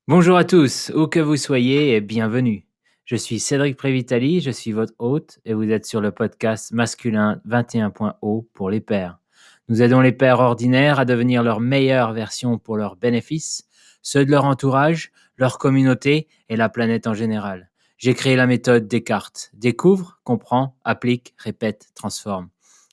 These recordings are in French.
Bonjour à tous, où que vous soyez et bienvenue. Je suis Cédric Prévitali, je suis votre hôte et vous êtes sur le podcast masculin 21.0 pour les pères. Nous aidons les pères ordinaires à devenir leur meilleure version pour leurs bénéfices, ceux de leur entourage, leur communauté et la planète en général. J'ai créé la méthode Descartes. Découvre, comprends, applique, répète, transforme.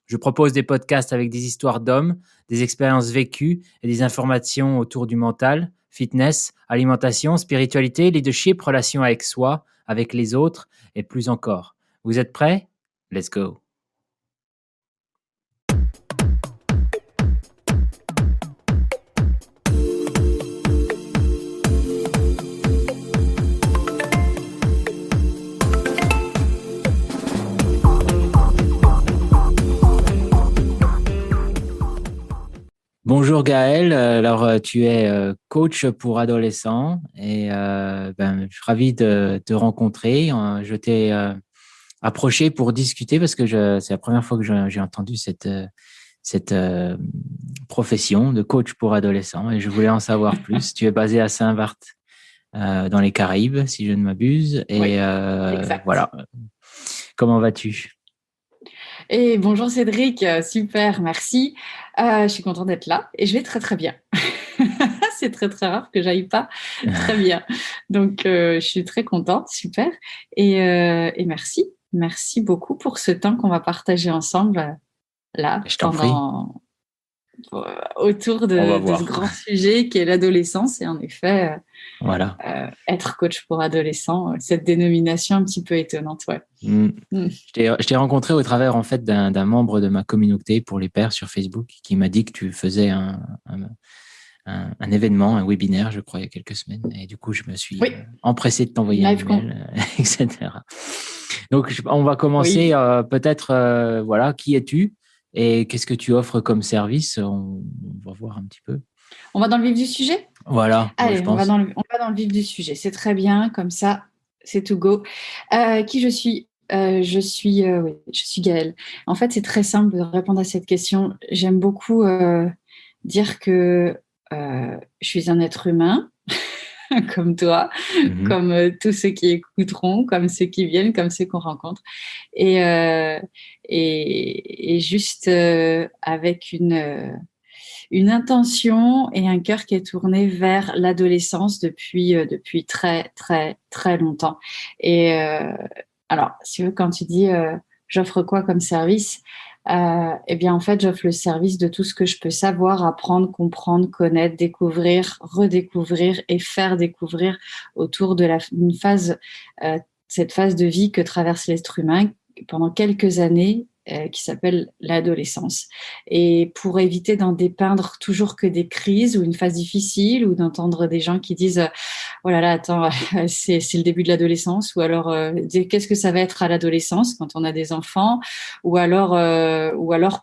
Je propose des podcasts avec des histoires d'hommes, des expériences vécues et des informations autour du mental, fitness, alimentation, spiritualité, leadership, relation avec soi, avec les autres et plus encore. Vous êtes prêts? Let's go. Bonjour Gaël, alors tu es coach pour adolescents et je suis ravi de te rencontrer. Je t'ai approché pour discuter parce que c'est la première fois que j'ai entendu cette profession de coach pour adolescents et je voulais en savoir plus. Tu es basé à Saint-Barth dans les Caraïbes, si je ne m'abuse. Et Oui, exact. voilà, comment vas-tu? Et bonjour Cédric, super, merci. Je suis contente d'être là et je vais très très bien. C'est très très rare que j'aille pas très bien. Donc je suis très contente, super. Et merci, merci beaucoup pour ce temps qu'on va partager ensemble là Je t'en prie, autour on va de ce voir. grand sujet qui est l'adolescence. Et en effet, Voilà. être coach pour adolescents, cette dénomination un petit peu étonnante, ouais. Mm. Mm. Je t'ai rencontré au travers en fait d'un membre de ma communauté pour les pairs sur Facebook qui m'a dit que tu faisais un événement, un webinaire, je crois, il y a quelques semaines. Et du coup, je me suis Oui, empressé de t'envoyer un live con. email, etc. Donc, on va commencer Oui. peut-être, voilà, qui es-tu et qu'est-ce que tu offres comme service? On va voir un petit peu. On va dans le vif du sujet? Voilà, moi je Allez, pense. on va dans le vif du sujet. C'est très bien, comme ça, c'est to go. Qui je suis? Oui, je suis Gaëlle. En fait, c'est très simple de répondre à cette question. J'aime beaucoup dire que je suis un être humain, comme toi, Mhm. comme tous ceux qui écouteront, comme ceux qui viennent, comme ceux qu'on rencontre. Et, euh, et juste avec une intention et un cœur qui est tourné vers l'adolescence depuis très, très, très longtemps. Et alors, si tu veux, quand tu dis j'offre quoi comme service, eh bien, en fait, j'offre le service de tout ce que je peux savoir, apprendre, comprendre, connaître, découvrir, redécouvrir et faire découvrir autour de une phase, cette phase de vie que traverse l'être humain pendant quelques années qui s'appelle l'adolescence. Et pour éviter d'en dépeindre toujours que des crises ou une phase difficile ou d'entendre des gens qui disent oh là là, attends, c'est le début de l'adolescence ou alors qu'est-ce que ça va être à l'adolescence quand on a des enfants ou alors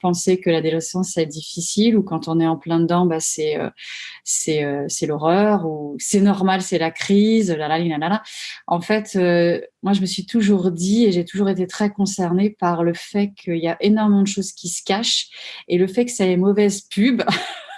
penser que l'adolescence c'est difficile ou quand on est en plein dedans, bah, c'est l'horreur ou c'est normal, c'est la crise, là là là là là. En fait, moi, je me suis toujours dit et j'ai toujours été très concernée par le fait qu'il y a énormément de choses qui se cachent et le fait que ça ait mauvaise pub,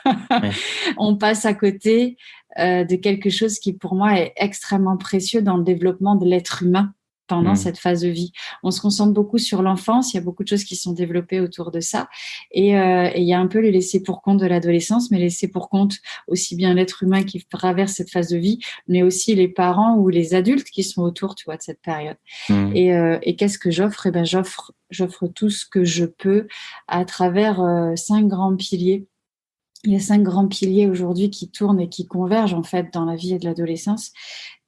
Ouais. on passe à côté de quelque chose qui, pour moi, est extrêmement précieux dans le développement de l'être humain pendant Mhm. cette phase de vie. On se concentre beaucoup sur l'enfance, il y a beaucoup de choses qui sont développées autour de ça, et il y a un peu le laisser pour compte de l'adolescence, mais laisser pour compte aussi bien l'être humain qui traverse cette phase de vie, mais aussi les parents ou les adultes qui sont autour, tu vois, de cette période. Mhm. Et qu'est-ce que j'offre? Eh ben, j'offre tout ce que je peux à travers 5 grands piliers. Il y a 5 grands piliers aujourd'hui qui tournent et qui convergent en fait dans la vie et de l'adolescence.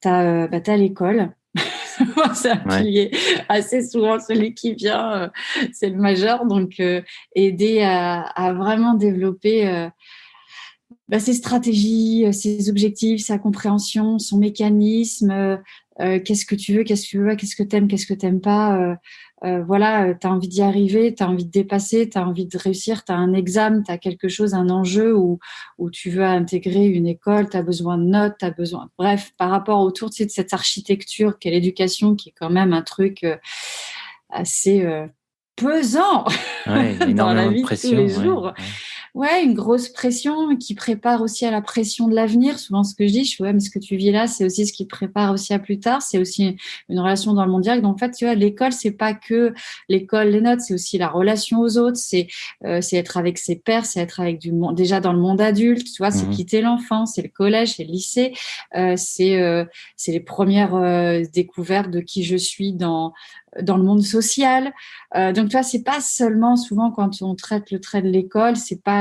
T'as l'école. C'est un Ouais. pilier assez souvent celui qui vient, c'est le majeur. Donc, aider à vraiment développer ses stratégies, ses objectifs, sa compréhension, son mécanisme, qu'est-ce que tu veux, qu'est-ce que tu veux, qu'est-ce que t'aimes pas. Voilà, tu as envie d'y arriver, tu as envie de dépasser, tu as envie de réussir, tu as un examen, tu as quelque chose, un enjeu où tu veux intégrer une école, tu as besoin de notes, tu as besoin. Bref, par rapport autour, tu sais, de cette architecture qu'est l'éducation, qui est quand même un truc assez pesant Ouais, il y a dans la énormément de vie de tous les pression. Ouais. jours. Ouais. Ouais, une grosse pression qui prépare aussi à la pression de l'avenir. Souvent, ce que je dis, je fais, ouais, mais ce que tu vis là, c'est aussi ce qui te prépare aussi à plus tard. C'est aussi une relation dans le monde direct. Donc, en fait, tu vois, l'école, c'est pas que l'école, les notes, c'est aussi la relation aux autres. C'est être avec ses pairs, c'est être avec du monde, déjà dans le monde adulte, tu vois, c'est Mhm. quitter l'enfance, c'est le collège, c'est le lycée, c'est les premières découvertes de qui je suis dans le monde social. Donc, tu vois, c'est pas seulement souvent quand on traite le trait de l'école, c'est pas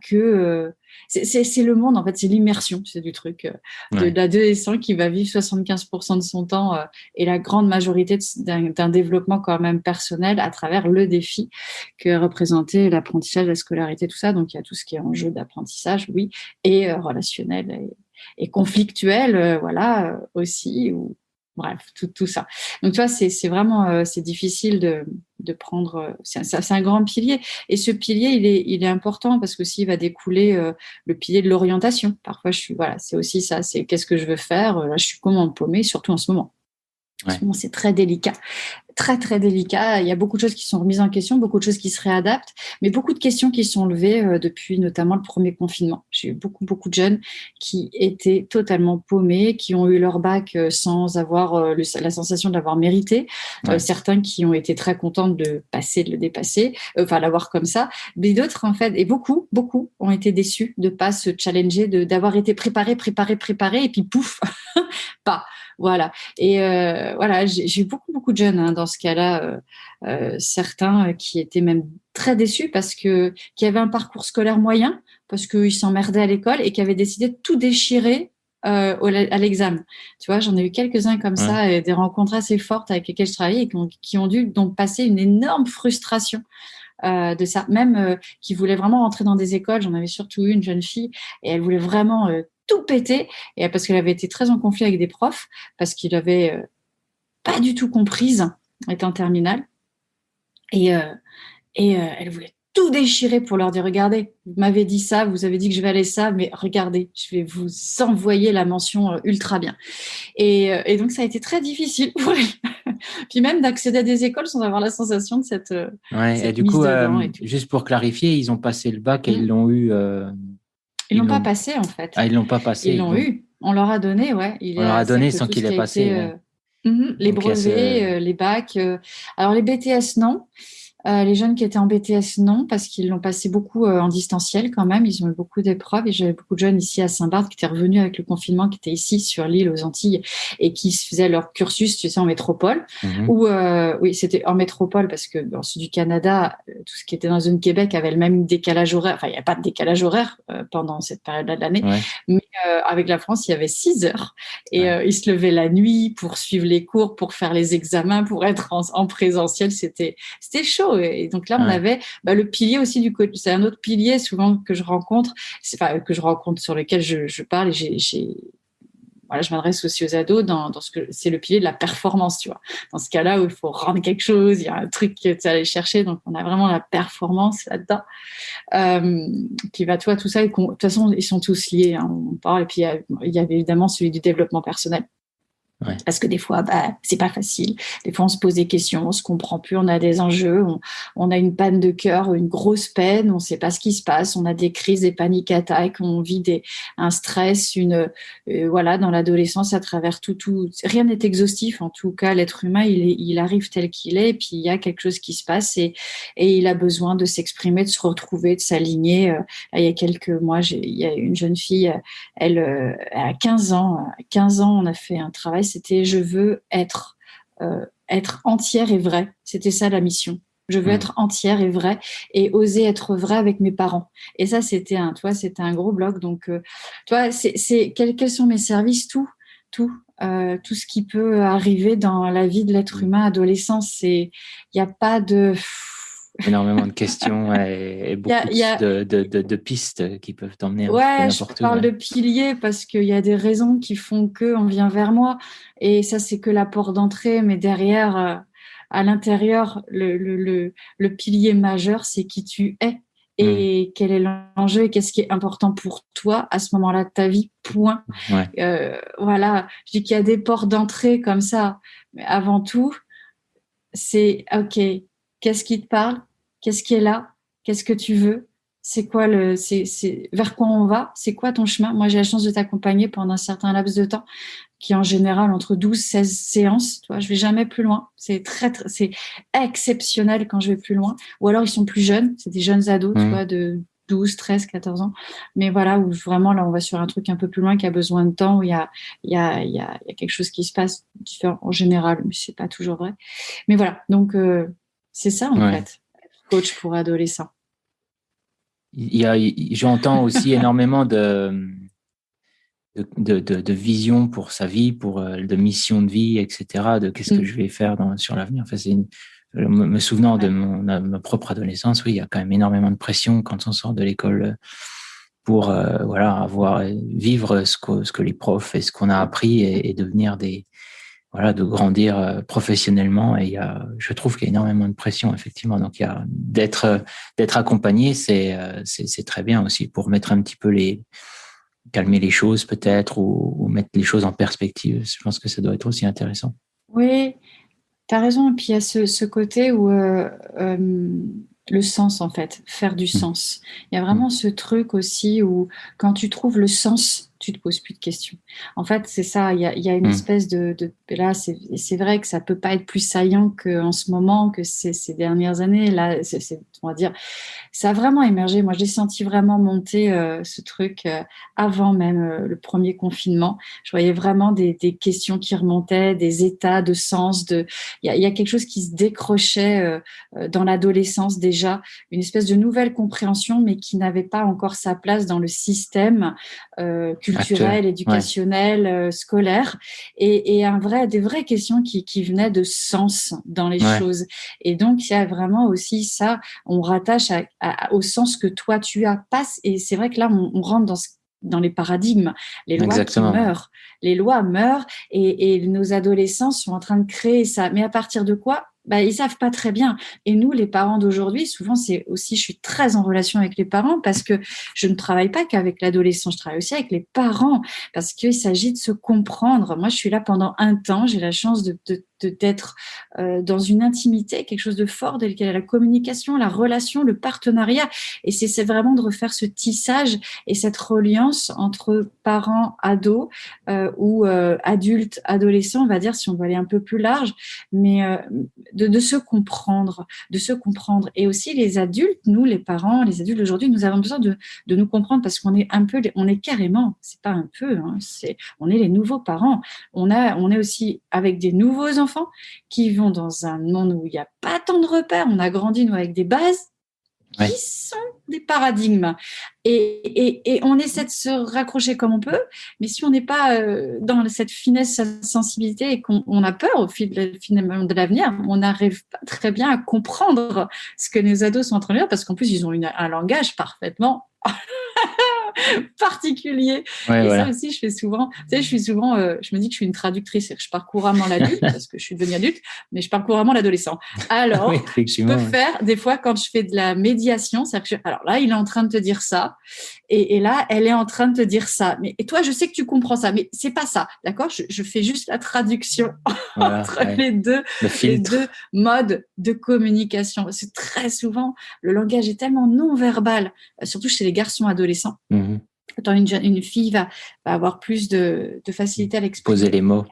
que c'est le monde en fait, c'est l'immersion, c'est du truc de Ouais. l'adolescent qui va vivre 75% de son temps et la grande majorité d'un développement quand même personnel à travers le défi que représentait l'apprentissage, la scolarité, tout ça. Donc, il y a tout ce qui est enjeu d'apprentissage, oui, et relationnel et conflictuel, voilà, aussi. Bref, tout ça. Donc, tu vois, c'est vraiment c'est difficile de prendre. C'est un grand pilier. Et ce pilier, il est important parce que s'il va découler le pilier de l'orientation. Parfois, voilà, c'est aussi ça. C'est qu'est-ce que je veux faire. Là, je suis comment paumée, surtout en ce moment. En ce Ouais. moment, c'est très délicat. Très, très délicat. Il y a beaucoup de choses qui sont remises en question, beaucoup de choses qui se réadaptent, mais beaucoup de questions qui sont levées depuis notamment le premier confinement. J'ai eu beaucoup de jeunes qui étaient totalement paumés, qui ont eu leur bac sans avoir la sensation de l'avoir mérité. Ouais. Certains qui ont été très contents de passer, de le dépasser, enfin l'avoir comme ça. Mais d'autres, en fait, et beaucoup ont été déçus de pas se challenger, d'avoir été préparés, et puis pouf, pas. Voilà. Et voilà, j'ai eu beaucoup de jeunes dans ce cas-là, certains qui étaient même très déçus parce que qui avaient un parcours scolaire moyen, parce qu'ils s'emmerdaient à l'école et qui avaient décidé de tout déchirer à l'examen. Tu vois, j'en ai eu quelques-uns comme Ouais. ça, et des rencontres assez fortes avec lesquelles je travaillais et qui ont dû donc passer une énorme frustration de ça. Même qui voulait vraiment rentrer dans des écoles. J'en avais surtout une jeune fille et elle voulait vraiment tout péter et parce qu'elle avait été très en conflit avec des profs parce qu'il avait pas du tout comprise, était en terminale et, elle voulait tout déchirer pour leur dire regardez, vous m'avez dit ça, vous avez dit que je vais aller ça, mais regardez, je vais vous envoyer la mention ultra bien. Et donc ça a été très difficile pour elle. Puis même d'accéder à des écoles sans avoir la sensation de Ouais. Et cette du mise coup, dedans et tout. juste pour clarifier, ils ont passé le bac et ils Mm. l'ont eu. Ils Ils l'ont pas l'ont. passé en fait. Ah, ils l'ont pas Ils passé. l'ont eu. On leur a donné, ouais. On leur a donné Certes, sans tout ce qu'il qui ait a été passé. Ouais. les Donc il y a brevets, ce. les bacs. Alors les BTS, non. Les jeunes qui étaient en BTS, non, parce qu'ils l'ont passé beaucoup en distanciel quand même. Ils ont eu beaucoup d'épreuves et j'avais beaucoup de jeunes ici à Saint-Barth qui étaient revenus avec le confinement, qui étaient ici sur l'île aux Antilles et qui faisaient leur cursus, tu sais, en métropole. Mhm. Ou oui, c'était en métropole parce que dans le sud du Canada, tout ce qui était dans la zone Québec avait le même décalage horaire. Enfin, il n'y a pas de décalage horaire pendant cette période-là de l'année. Ouais. Mais avec la France, il y avait 6 heures. Et Ouais. ils se levaient la nuit pour suivre les cours, pour faire les examens, pour être en présentiel. C'était chaud. Et donc là, on Ouais. avait le pilier aussi du coach. C'est un autre pilier souvent que je rencontre, que je rencontre sur lequel je parle. Et voilà, je m'adresse aussi aux ados dans ce que c'est le pilier de la performance, tu vois. Dans ce cas-là où il faut rendre quelque chose, il y a un truc que tu vas aller chercher. Donc, on a vraiment la performance là-dedans qui va, tu vois, tout ça. De toute façon, ils sont tous liés. Hein, on parle. Et puis, il y a évidemment celui du développement personnel. Ouais. Parce que des fois, c'est pas facile. Des fois, on se pose des questions, on se comprend plus, on a des enjeux, on a une panne de cœur, une grosse peine, on sait pas ce qui se passe, on a des crises, des paniques attaques, on vit un stress, voilà, dans l'adolescence à travers tout. Rien n'est exhaustif. En tout cas, l'être humain, il arrive tel qu'il est, et puis il y a quelque chose qui se passe et il a besoin de s'exprimer, de se retrouver, de s'aligner. Il y a quelques mois, il y a une jeune fille, elle a 15 ans. À 15 ans, on a fait un travail. C'était je veux être entière et vraie. C'était ça la mission. Je veux être entière et vraie et oser être vraie avec mes parents. Et ça, c'était un gros bloc. Donc, tu vois, quels sont mes services, tout ce qui peut arriver dans la vie de l'être humain adolescent. Il n'y a pas de Énormément de questions et beaucoup il y a, de pistes qui peuvent t'emmener un petit peu Ouais, je n'importe où. parle Ouais. de piliers parce qu'il y a des raisons qui font que on vient vers moi. Et ça, c'est que la porte d'entrée. Mais derrière, à l'intérieur, le pilier majeur, c'est qui tu es et quel est l'enjeu et qu'est-ce qui est important pour toi à ce moment-là de ta vie. Point. Ouais. Voilà. Je dis qu'il y a des portes d'entrée comme ça. Mais avant tout, c'est OK. Qu'est-ce qui te parle? Qu'est-ce qui est là? Qu'est-ce que tu veux? c'est quoi vers quoi on va, c'est quoi ton chemin. Moi, j'ai la chance de t'accompagner pendant un certain laps de temps, qui est en général entre 12 16 séances. Tu vois, je vais jamais plus loin. C'est c'est exceptionnel quand je vais plus loin. Ou alors ils sont plus jeunes, c'est des jeunes ados, tu vois, de 12 13 14 ans. Mais voilà, où vraiment là, on va sur un truc un peu plus loin qui a besoin de temps, où il y a quelque chose qui se passe différent en général, mais c'est pas toujours vrai. Mais voilà, donc c'est ça en fait, coach pour adolescents. J'entends aussi énormément de vision pour sa vie, de mission de vie, etc. De qu'est-ce que je vais faire sur l'avenir. Enfin, me souvenant de ma propre adolescence, oui, il y a quand même énormément de pression quand on sort de l'école pour vivre ce que les profs et ce qu'on a appris et devenir de grandir professionnellement. Et je trouve qu'il y a énormément de pression, effectivement. Donc, d'être accompagné, c'est très bien aussi pour mettre un petit peu calmer les choses peut-être ou mettre les choses en perspective. Je pense que ça doit être aussi intéressant. Oui, tu as raison. Et puis il y a ce côté où le sens, en fait, faire du sens. Il y a vraiment ce truc aussi où quand tu trouves le sens, tu te poses plus de questions. En fait, c'est ça. Il y a une espèce là, c'est vrai que ça peut pas être plus saillant qu'en ce moment, que ces dernières années. Là, on va dire, ça a vraiment émergé. Moi, j'ai senti vraiment monter ce truc avant même le premier confinement. Je voyais vraiment des questions qui remontaient, des états de sens. Il y a quelque chose qui se décrochait dans l'adolescence déjà, une espèce de nouvelle compréhension, mais qui n'avait pas encore sa place dans le système culturel, éducationnel, scolaire, et des vraies questions qui venaient de sens dans les choses. Et donc, il y a vraiment aussi ça, on rattache au sens que toi tu as, passe. Et c'est vrai que là, on rentre dans les paradigmes, les lois qui meurent. Les lois meurent et nos adolescents sont en train de créer ça. Mais à partir de quoi ? Ils savent pas très bien. Et nous, les parents d'aujourd'hui, souvent, c'est aussi, je suis très en relation avec les parents parce que je ne travaille pas qu'avec l'adolescent, je travaille aussi avec les parents parce qu'il s'agit de se comprendre. Moi, je suis là pendant un temps, j'ai la chance d'être dans une intimité, quelque chose de fort, de la communication, la relation, le partenariat. Et c'est vraiment de refaire ce tissage et cette reliance entre parents, ados ou adultes, adolescents, on va dire, si on veut aller un peu plus large, mais de se comprendre, Et aussi les adultes, nous, les parents, les adultes d'aujourd'hui, nous avons besoin de nous comprendre parce qu'on est on est carrément, c'est pas un peu, hein, on est les nouveaux parents. On est aussi avec des nouveaux enfants qui vont dans un monde où il n'y a pas tant de repères. On a grandi, nous, avec des bases qui sont des paradigmes. Et on essaie de se raccrocher comme on peut, mais si on n'est pas dans cette finesse, cette sensibilité et qu'on a peur au fil de l'avenir, on n'arrive pas très bien à comprendre ce que nos ados sont en train de faire, parce qu'en plus, ils ont un langage parfaitement particulier. Ça aussi, je fais souvent, je me dis que je suis une traductrice, je parle couramment l'adulte parce que je suis devenue adulte, mais je parle couramment l'adolescent. Alors, je peux faire, des fois, quand je fais de la médiation, alors là, il est en train de te dire ça, et là, elle est en train de te dire ça. Et toi, je sais que tu comprends ça, mais c'est pas ça, d'accord ? Je fais juste la traduction entre les deux modes de communication. C'est très souvent, le langage est tellement non verbal, surtout chez les garçons adolescents. Autant une fille va avoir plus de facilité à l'exprimer. Poser les mots.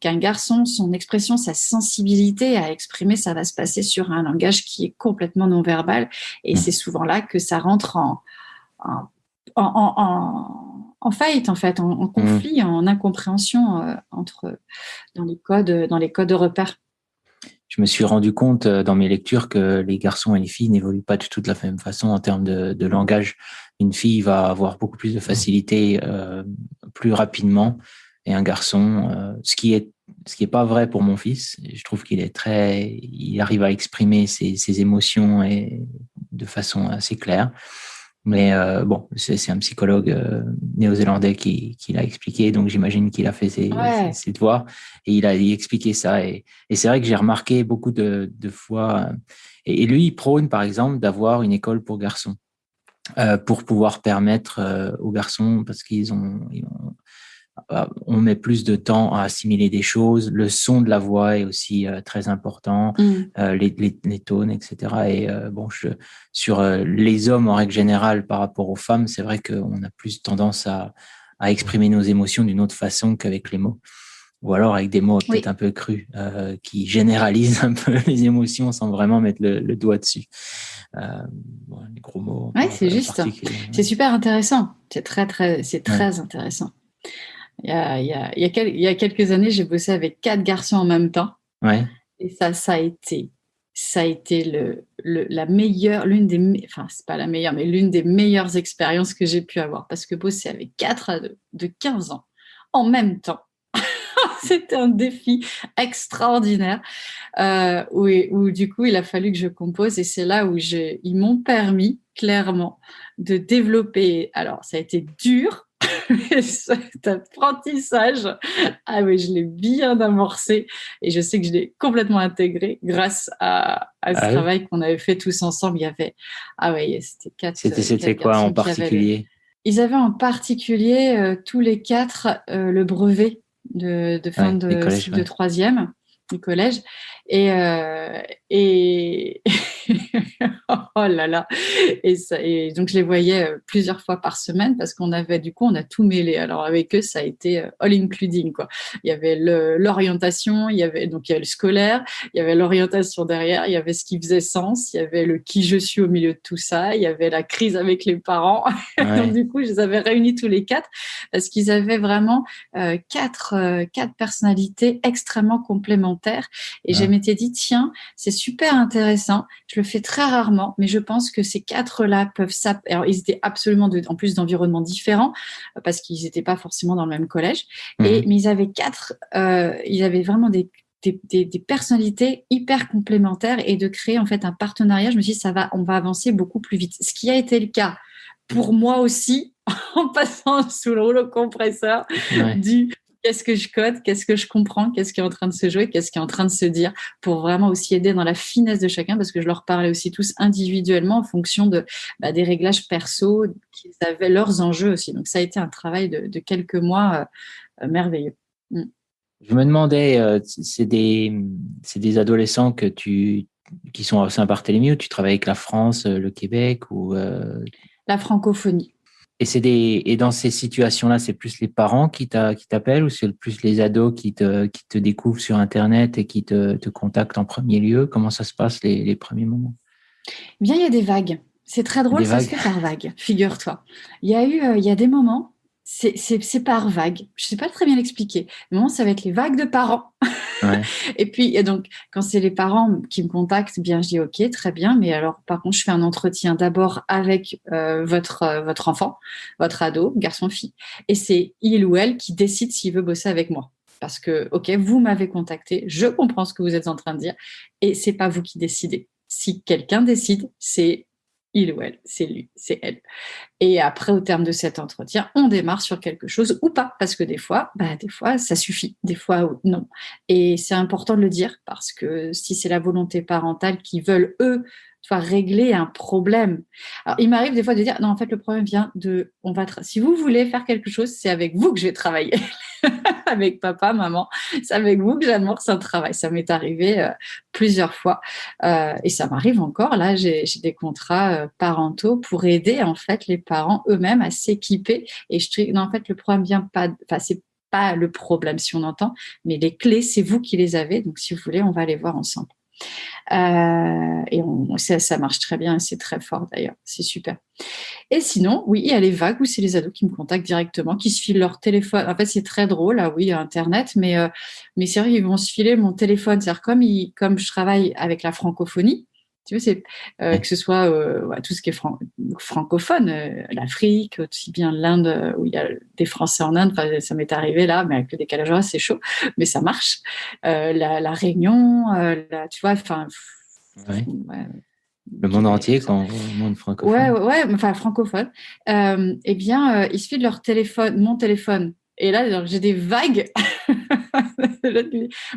Qu'un garçon, son expression, sa sensibilité à exprimer, ça va se passer sur un langage qui est complètement non verbal. Et c'est souvent là que ça rentre en faillite, en fait, en conflit, en incompréhension dans les codes de repère. Je me suis rendu compte dans mes lectures que les garçons et les filles n'évoluent pas du tout de la même façon en termes de langage. Une fille va avoir beaucoup plus de facilité plus rapidement, et un garçon, ce qui est pas vrai pour mon fils. Je trouve il arrive à exprimer ses émotions de façon assez claire. Mais c'est un psychologue néo-zélandais qui l'a expliqué, donc j'imagine qu'il a fait ses devoirs et il a expliqué ça. Et c'est vrai que j'ai remarqué beaucoup de fois, et lui, il prône par exemple d'avoir une école pour garçons, pour pouvoir permettre aux garçons, parce qu'ils ont on met plus de temps à assimiler des choses. Le son de la voix est aussi très important, les tones, etc. Et sur les hommes en règle générale par rapport aux femmes, c'est vrai qu'on a plus tendance à exprimer nos émotions d'une autre façon qu'avec les mots. Ou alors avec des mots peut-être un peu crus, qui généralisent un peu les émotions sans vraiment mettre le doigt dessus. Les gros mots. Oui, c'est juste. C'est super intéressant. C'est très intéressant. Il y a quelques années, j'ai bossé avec 4 garçons en même temps. Ouais. Et ça a été la meilleure, c'est pas la meilleure, mais l'une des meilleures expériences que j'ai pu avoir. Parce que bosser avec 4 ados de 15 ans en même temps, c'était un défi extraordinaire où du coup, il a fallu que je compose. Et c'est là où ils m'ont permis, clairement, de développer. Alors, ça a été dur. Cet apprentissage, je l'ai bien amorcé et je sais que je l'ai complètement intégré grâce à ce travail qu'on avait fait tous ensemble. Il y avait, c'était 4. C'était quoi en particulier? Ils avaient en particulier tous les 4 le brevet de fin de troisième du collège et oh là là, et donc je les voyais plusieurs fois par semaine parce qu'on a tout mêlé. Alors avec eux, ça a été all including quoi. Il y avait l'orientation, il y avait le scolaire, il y avait l'orientation derrière, il y avait ce qui faisait sens, il y avait le qui je suis au milieu de tout ça, il y avait la crise avec les parents. Donc du coup, je les avais réunis tous les 4 parce qu'ils avaient vraiment 4 personnalités extrêmement complémentaires. Et je m'étais dit, tiens, c'est super intéressant. Je le fais très rarement, mais je pense que ces 4-là peuvent s'appeler. Alors, ils étaient absolument en plus d'environnements différents parce qu'ils n'étaient pas forcément dans le même collège. Mais ils avaient ils avaient vraiment des personnalités hyper complémentaires et de créer en fait un partenariat. Je me suis dit, on va avancer beaucoup plus vite. Ce qui a été le cas pour moi aussi, en passant sous le rouleau compresseur du qu'est-ce que je code, qu'est-ce que je comprends, qu'est-ce qui est en train de se jouer, qu'est-ce qui est en train de se dire, pour vraiment aussi aider dans la finesse de chacun, parce que je leur parlais aussi tous individuellement en fonction des réglages perso, qu'ils avaient leurs enjeux aussi. Donc ça a été un travail de quelques mois merveilleux. Je me demandais, c'est des adolescents qui sont à Saint-Barthélemy, où tu travailles avec la France, le Québec ou la francophonie. Et dans ces situations-là, c'est plus les parents qui t'appellent ou c'est plus les ados qui te découvrent sur Internet et qui te contactent en premier lieu? Comment ça se passe les premiers moments? Bien, il y a des vagues. C'est très drôle, ça se fait par vagues, figure-toi. Il y a des moments, c'est par vagues. Je ne sais pas très bien l'expliquer. Le moment, ça va être les vagues de parents. Et puis, donc, quand c'est les parents qui me contactent, bien, je dis OK, très bien. Mais alors, par contre, je fais un entretien d'abord avec votre enfant, votre ado, garçon-fille. Et c'est il ou elle qui décide s'il veut bosser avec moi. Parce que, OK, vous m'avez contacté, je comprends ce que vous êtes en train de dire, et c'est pas vous qui décidez. Si quelqu'un décide, c'est il ou elle, c'est lui, c'est elle. Et après, au terme de cet entretien, on démarre sur quelque chose ou pas, parce que des fois, ça suffit, des fois, non. Et c'est important de le dire, parce que si c'est la volonté parentale qui veulent, eux, régler un problème. Alors, il m'arrive des fois de dire, non, en fait, le problème vient de, si vous voulez faire quelque chose, c'est avec vous que je vais travailler. Avec papa, maman, c'est avec vous que j'amorce un travail. Ça m'est arrivé plusieurs fois et ça m'arrive encore. Là, j'ai des contrats parentaux pour aider en fait les parents eux-mêmes à s'équiper. Et je dis, non, en fait, le problème vient pas, c'est pas le problème si on entend, mais les clés, c'est vous qui les avez. Donc, si vous voulez, on va les voir ensemble. Et ça marche très bien et c'est très fort d'ailleurs, c'est super. Et sinon, oui, il y a les vagues où c'est les ados qui me contactent directement, qui se filent leur téléphone. En fait, c'est très drôle, oui, Internet, mais c'est vrai, ils vont se filer mon téléphone. C'est-à-dire, comme je travaille avec la francophonie, tu vois, que ce soit tout ce qui est francophone, l'Afrique, aussi bien l'Inde, où il y a des Français en Inde, ça m'est arrivé là, mais avec le décalage horaire, c'est chaud, mais ça marche. La Réunion, tu vois, le monde entier, quand le monde francophone. Francophone. Eh bien, ils se filent leur téléphone, mon téléphone. Et là, j'ai des vagues.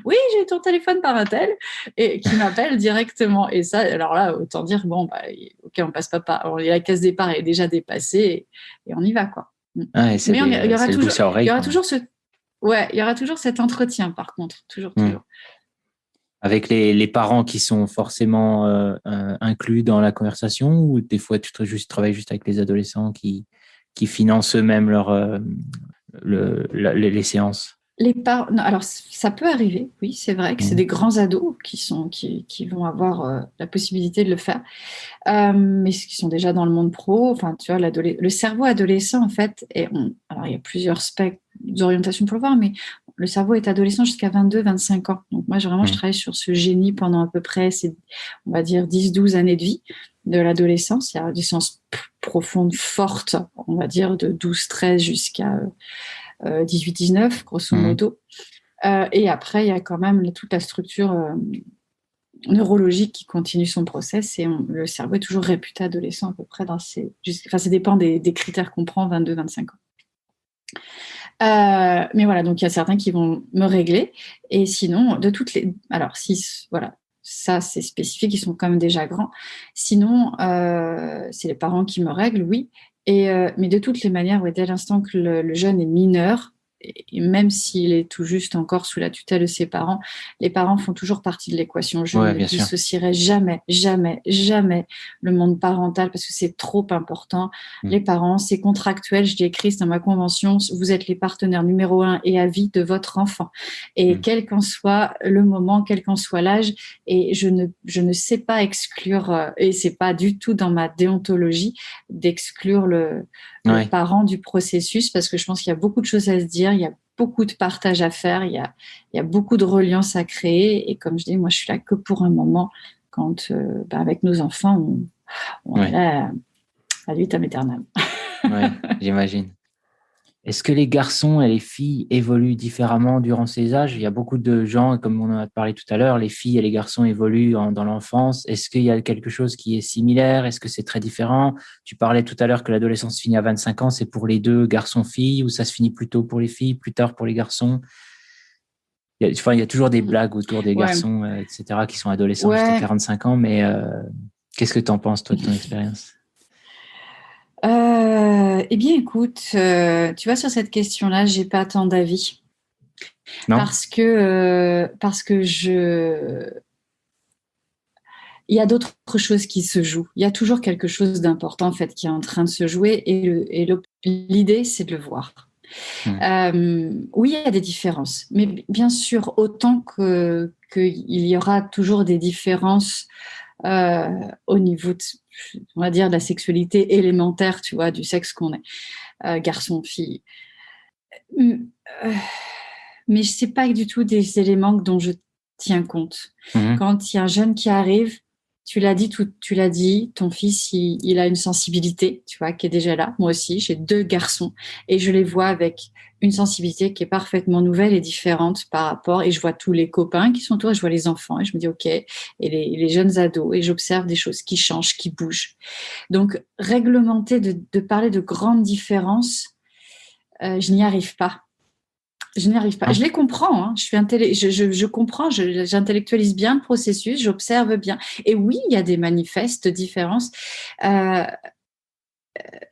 Oui, j'ai ton téléphone par un tel et qui m'appelle directement. Et ça, alors là, autant dire, bon, OK, on passe pas par. La case départ est déjà dépassée et on y va, quoi. Ah, et Mais il y aura c'est le toujours, bouche à oreille. il y aura toujours il y aura toujours cet entretien, par contre, toujours. Avec les parents qui sont forcément inclus dans la conversation, ou des fois tu travailles juste avec les adolescents qui financent eux-mêmes les séances. Non, alors ça peut arriver, oui, c'est vrai que c'est des grands ados qui vont avoir la possibilité de le faire, mais qui sont déjà dans le monde pro. Enfin, tu vois, le cerveau adolescent, en fait, alors il y a plusieurs spectres d'orientation pour le voir, mais le cerveau est adolescent jusqu'à 22-25 ans. Donc moi, je travaille sur ce génie pendant à peu près, on va dire, 10-12 années de vie de l'adolescence. Il y a des sens profondes, fortes, on va dire, de 12-13 jusqu'à 18-19, grosso modo. Et après, il y a quand même toute la structure neurologique qui continue son process, et le cerveau est toujours réputé adolescent à peu près ça dépend des critères qu'on prend, 22-25 ans. Mais voilà, donc il y a certains qui vont me régler, et sinon, alors voilà, ça c'est spécifique, ils sont quand même déjà grands. Sinon, c'est les parents qui me règlent, oui. Mais de toutes les manières, dès l'instant que le jeune est mineur, et même s'il est tout juste encore sous la tutelle de ses parents, les parents font toujours partie de l'équation. Je ne dissocierai jamais, jamais, jamais le monde parental, parce que c'est trop important. Les parents, c'est contractuel. Je l'ai écrit dans ma convention. Vous êtes les partenaires numéro 1 et à vie de votre enfant. Et quel qu'en soit le moment, quel qu'en soit l'âge, et je ne sais pas exclure, et c'est pas du tout dans ma déontologie, d'exclure le parent du processus, parce que je pense qu'il y a beaucoup de choses à se dire, il y a beaucoup de partage à faire, il y a beaucoup de reliance à créer, et comme je dis, moi je suis là que pour un moment, quand avec nos enfants, on est là à vitam aeternam. Oui, j'imagine. Est-ce que les garçons et les filles évoluent différemment durant ces âges? Il y a beaucoup de gens, comme on en a parlé tout à l'heure, les filles et les garçons évoluent dans l'enfance. Est-ce qu'il y a quelque chose qui est similaire? Est-ce que c'est très différent? Tu parlais tout à l'heure que l'adolescence finit à 25 ans, c'est pour les deux, garçons-filles, ou ça se finit plus tôt pour les filles, plus tard pour les garçons? Il y a toujours des blagues autour des garçons, etc., qui sont adolescents jusqu'à 45 ans, mais qu'est-ce que tu en penses, toi, de ton expérience? Eh bien, écoute, tu vois, sur cette question-là, j'ai pas tant d'avis. Non. Parce que il y a d'autres choses qui se jouent. Il y a toujours quelque chose d'important, en fait, qui est en train de se jouer, et l'idée, c'est de le voir. Oui, il y a des différences, mais bien sûr, autant qu'il y aura toujours des différences au niveau on va dire, de la sexualité élémentaire, tu vois, du sexe qu'on est, garçon, fille. Mais ce n'est pas du tout des éléments dont je tiens compte. Quand il y a un jeune qui arrive, tu l'as dit, ton fils, il a une sensibilité, tu vois, qui est déjà là. Moi aussi, j'ai 2 garçons, et je les vois avec une sensibilité qui est parfaitement nouvelle et différente par rapport, et je vois tous les copains qui sont autour, et je vois les enfants, et je me dis, OK, et les jeunes ados, et j'observe des choses qui changent, qui bougent. Donc, réglementer, de parler de grandes différences, je n'y arrive pas. Je n'y arrive pas. Je les comprends. Hein. Je comprends. J'intellectualise bien le processus. J'observe bien. Et oui, il y a des manifestes différences.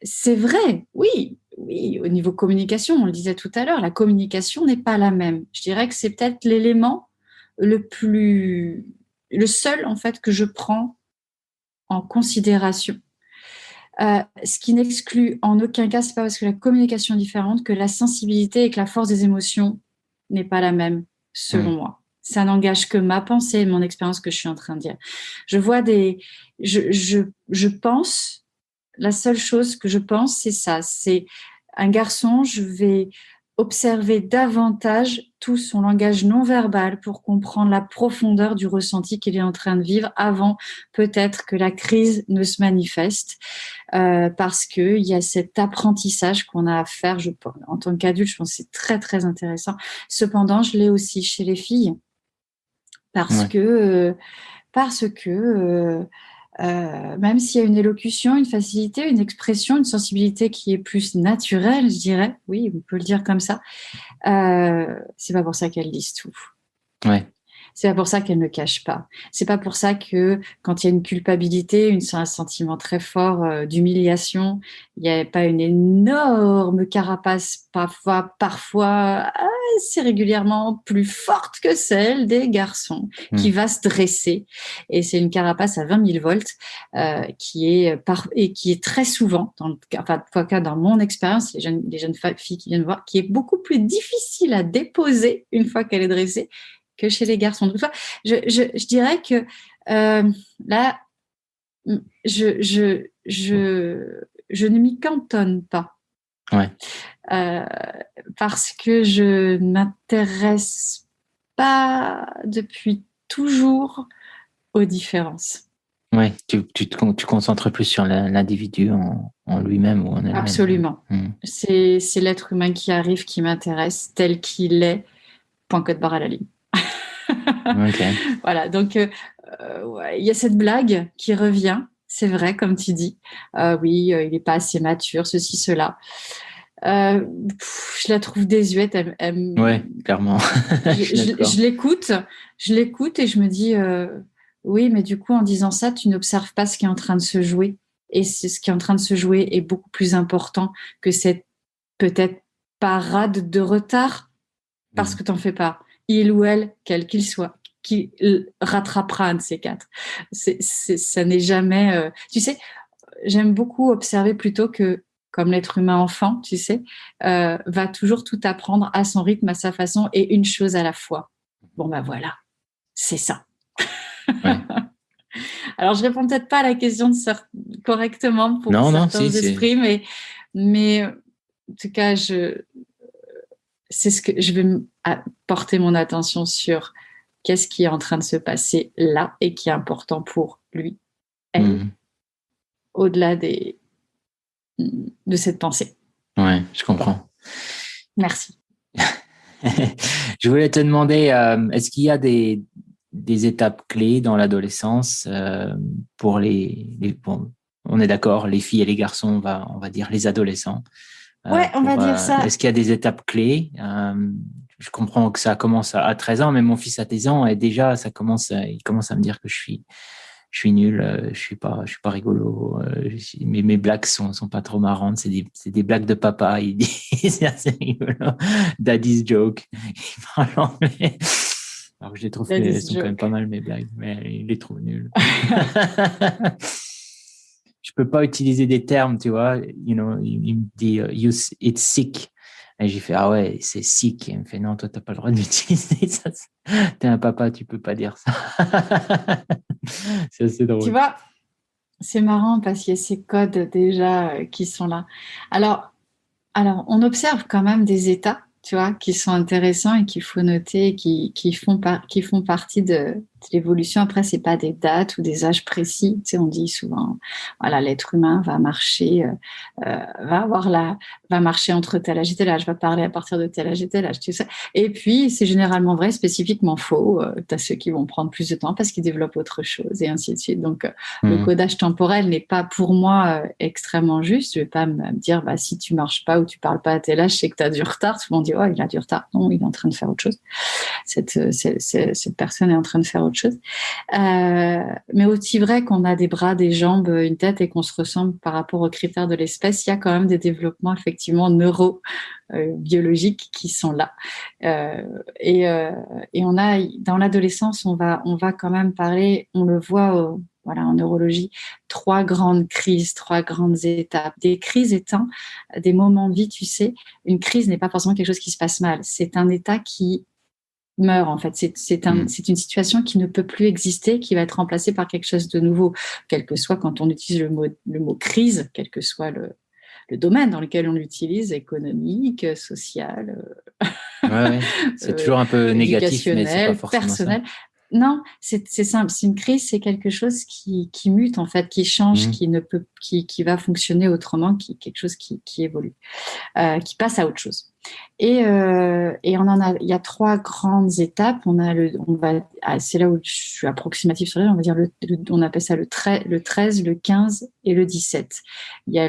C'est vrai. Oui. Au niveau communication, on le disait tout à l'heure, la communication n'est pas la même. Je dirais que c'est peut-être l'élément le seul en fait que je prends en considération. Ce qui n'exclut en aucun cas, c'est pas parce que la communication est différente que la sensibilité et que la force des émotions n'est pas la même, selon moi. Ça n'engage que ma pensée et mon expérience que je suis en train de dire. Je vois je pense, la seule chose que je pense, c'est ça. C'est un garçon, je vais observer davantage tout son langage non verbal pour comprendre la profondeur du ressenti qu'il est en train de vivre avant peut-être que la crise ne se manifeste, parce qu'il y a cet apprentissage qu'on a à faire. En tant qu'adulte, je pense que c'est très très intéressant. Cependant, je l'ai aussi chez les filles, parce que même s'il y a une élocution, une facilité, une expression, une sensibilité qui est plus naturelle, je dirais, oui, on peut le dire comme ça, c'est pas pour ça qu'elles disent tout. Ouais. C'est pas pour ça qu'elle ne cache pas. C'est pas pour ça que quand il y a une culpabilité, un sentiment très fort d'humiliation, il n'y a pas une énorme carapace parfois assez régulièrement plus forte que celle des garçons qui va se dresser. Et c'est une carapace à 20 000 volts qui est très souvent, dans mon expérience, les jeunes filles qui viennent voir, qui est beaucoup plus difficile à déposer une fois qu'elle est dressée que chez les garçons. Donc, je dirais que là, je ne m'y cantonne pas. Ouais. Parce que je ne m'intéresse pas depuis toujours aux différences. Ouais, tu concentres plus sur l'individu en lui-même ou en elle-même. Absolument. C'est l'être humain qui arrive qui m'intéresse tel qu'il est, point code barre à la ligne. Okay. Voilà, donc il y a cette blague qui revient, c'est vrai, comme tu dis. Oui, il n'est pas assez mature, ceci, cela. Je la trouve désuète. Ouais, clairement. je l'écoute et je me dis, oui, mais du coup, en disant ça, tu n'observes pas ce qui est en train de se jouer. Et ce qui est en train de se jouer est beaucoup plus important que cette peut-être parade de retard, parce que t'en fais pas. Il ou elle, quel qu'il soit, qui rattrapera un de ces quatre. Ça n'est jamais... tu sais, j'aime beaucoup observer plutôt que, comme l'être humain enfant, tu sais, va toujours tout apprendre à son rythme, à sa façon, et une chose à la fois. Bon, ben voilà, c'est ça. Ouais. Alors, je réponds peut-être pas à la question correctement pour certains esprits, mais en tout cas, c'est ce que je vais porter mon attention sur qu'est-ce qui est en train de se passer là et qui est important pour lui, elle, au-delà de cette pensée. Ouais, je comprends. Merci. Je voulais te demander, est-ce qu'il y a des étapes clés dans l'adolescence pour bon, on est d'accord, les filles et les garçons, on va dire les adolescents. Ouais, on va dire ça. Est-ce qu'il y a des étapes clés? Je comprends que ça commence à 13 ans, mais mon fils a 10 ans et déjà il commence à me dire que je suis nul, je suis pas rigolo, mes blagues sont pas trop marrantes, c'est des blagues de papa, il dit, c'est assez rigolo. Daddy's joke. Il parle anglais. Alors que je les trouve qu'elles sont quand même pas mal mes blagues, mais il les trouve nulles. Je peux pas utiliser des termes, tu vois. Il me dit it's sick. Et j'ai fait ah ouais, c'est sick. Et il me fait non, toi t'as pas le droit d'utiliser ça. T'es un papa, tu peux pas dire ça. C'est assez drôle. Tu vois, c'est marrant parce qu'il y a ces codes déjà qui sont là. Alors, on observe quand même des états, tu vois, qui sont intéressants et qu'il faut noter, qui font partie de l'évolution. Après, c'est pas des dates ou des âges précis. Tu sais, on dit souvent, voilà, l'être humain va marcher, va marcher entre tel âge et tel âge, va parler à partir de tel âge et tel âge, tu sais. Et puis, c'est généralement vrai, spécifiquement faux. Tu as ceux qui vont prendre plus de temps parce qu'ils développent autre chose et ainsi de suite. Donc, le codage temporel n'est pas pour moi extrêmement juste. Je vais pas me dire, bah, si tu marches pas ou tu parles pas à tel âge, c'est que tu as du retard. Souvent, on dit, oh, il a du retard. Non, il est en train de faire autre chose. Cette personne est en train de faire autre chose. Mais aussi vrai qu'on a des bras, des jambes, une tête et qu'on se ressemble par rapport aux critères de l'espèce, il y a quand même des développements effectivement biologiques qui sont là. Et on a, dans l'adolescence, on va quand même parler, on le voit en neurologie, 3 grandes crises, 3 grandes étapes. Des crises étant des moments de vie, tu sais, une crise n'est pas forcément quelque chose qui se passe mal, c'est un état qui meurt en fait, c'est une situation qui ne peut plus exister, qui va être remplacée par quelque chose de nouveau, quel que soit, quand on utilise le mot crise, quel que soit le domaine dans lequel on l'utilise, économique, social, ouais. C'est toujours un peu négatif, mais c'est pas forcément personnel. Ça. Non, c'est simple. C'est une crise, c'est quelque chose qui mute en fait, qui change, qui va fonctionner autrement, quelque chose qui évolue, qui passe à autre chose. Et il y a 3 grandes étapes. C'est là où je suis approximative sur on va dire on appelle ça le 13, le 15 et le 17. Il y a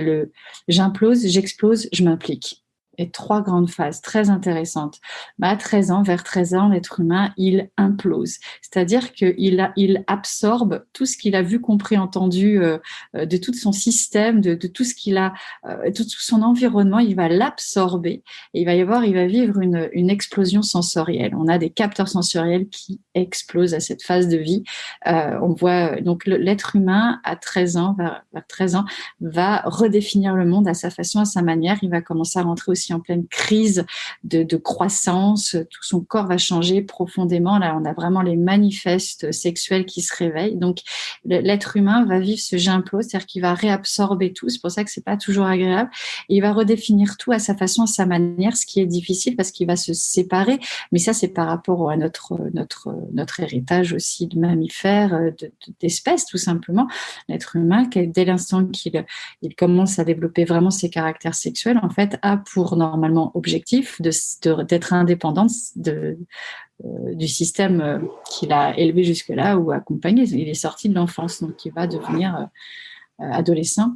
j'implose, j'explose, je m'implique. et 3 grandes phases très intéressantes. À 13 ans, vers 13 ans, l'être humain, il implose. C'est-à-dire qu'il absorbe tout ce qu'il a vu, compris, entendu de tout son système, de tout ce qu'il a, tout son environnement, il va l'absorber. Et il va vivre une explosion sensorielle. On a des capteurs sensoriels qui explosent à cette phase de vie. On voit donc l'être humain à 13 ans, vers 13 ans, va redéfinir le monde à sa façon, à sa manière. Il va commencer à rentrer aussi en pleine crise de croissance. Tout son corps va changer profondément. Là, on a vraiment les manifestes sexuels qui se réveillent. Donc, l'être humain va vivre ce j'implose, c'est-à-dire qu'il va réabsorber tout. C'est pour ça que c'est pas toujours agréable. Et il va redéfinir tout à sa façon, à sa manière, ce qui est difficile parce qu'il va se séparer. Mais ça, c'est par rapport à notre héritage aussi de mammifères, d'espèces, tout simplement. L'être humain, dès l'instant qu'il commence à développer vraiment ses caractères sexuels, en fait, a pour normalement objectif d'être indépendant du système qu'il a élevé jusque-là ou accompagné. Il est sorti de l'enfance, donc il va devenir adolescent.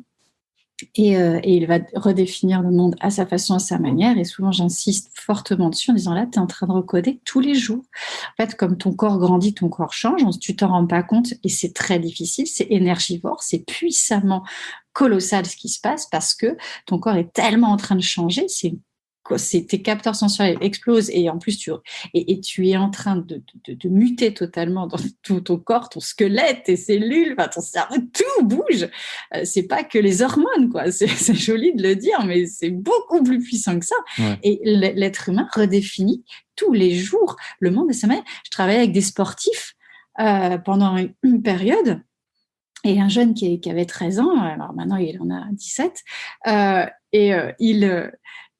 Et il va redéfinir le monde à sa façon, à sa manière. Et souvent, j'insiste fortement dessus en disant là, tu es en train de recoder tous les jours. En fait, comme ton corps grandit, ton corps change. Tu t'en rends pas compte et c'est très difficile. C'est énergivore, c'est puissamment colossal ce qui se passe parce que ton corps est tellement en train de changer. Tes capteurs sensoriels explosent et en plus tu es en train de muter totalement dans tout ton corps, ton squelette, tes cellules, ton cerveau, tout bouge. C'est pas que les hormones, quoi. C'est joli de le dire, mais c'est beaucoup plus puissant que ça. Ouais. Et l'être humain redéfinit tous les jours le monde de sa manière. Je travaillais avec des sportifs pendant une période. Et un jeune qui avait 13 ans, alors maintenant il en a 17,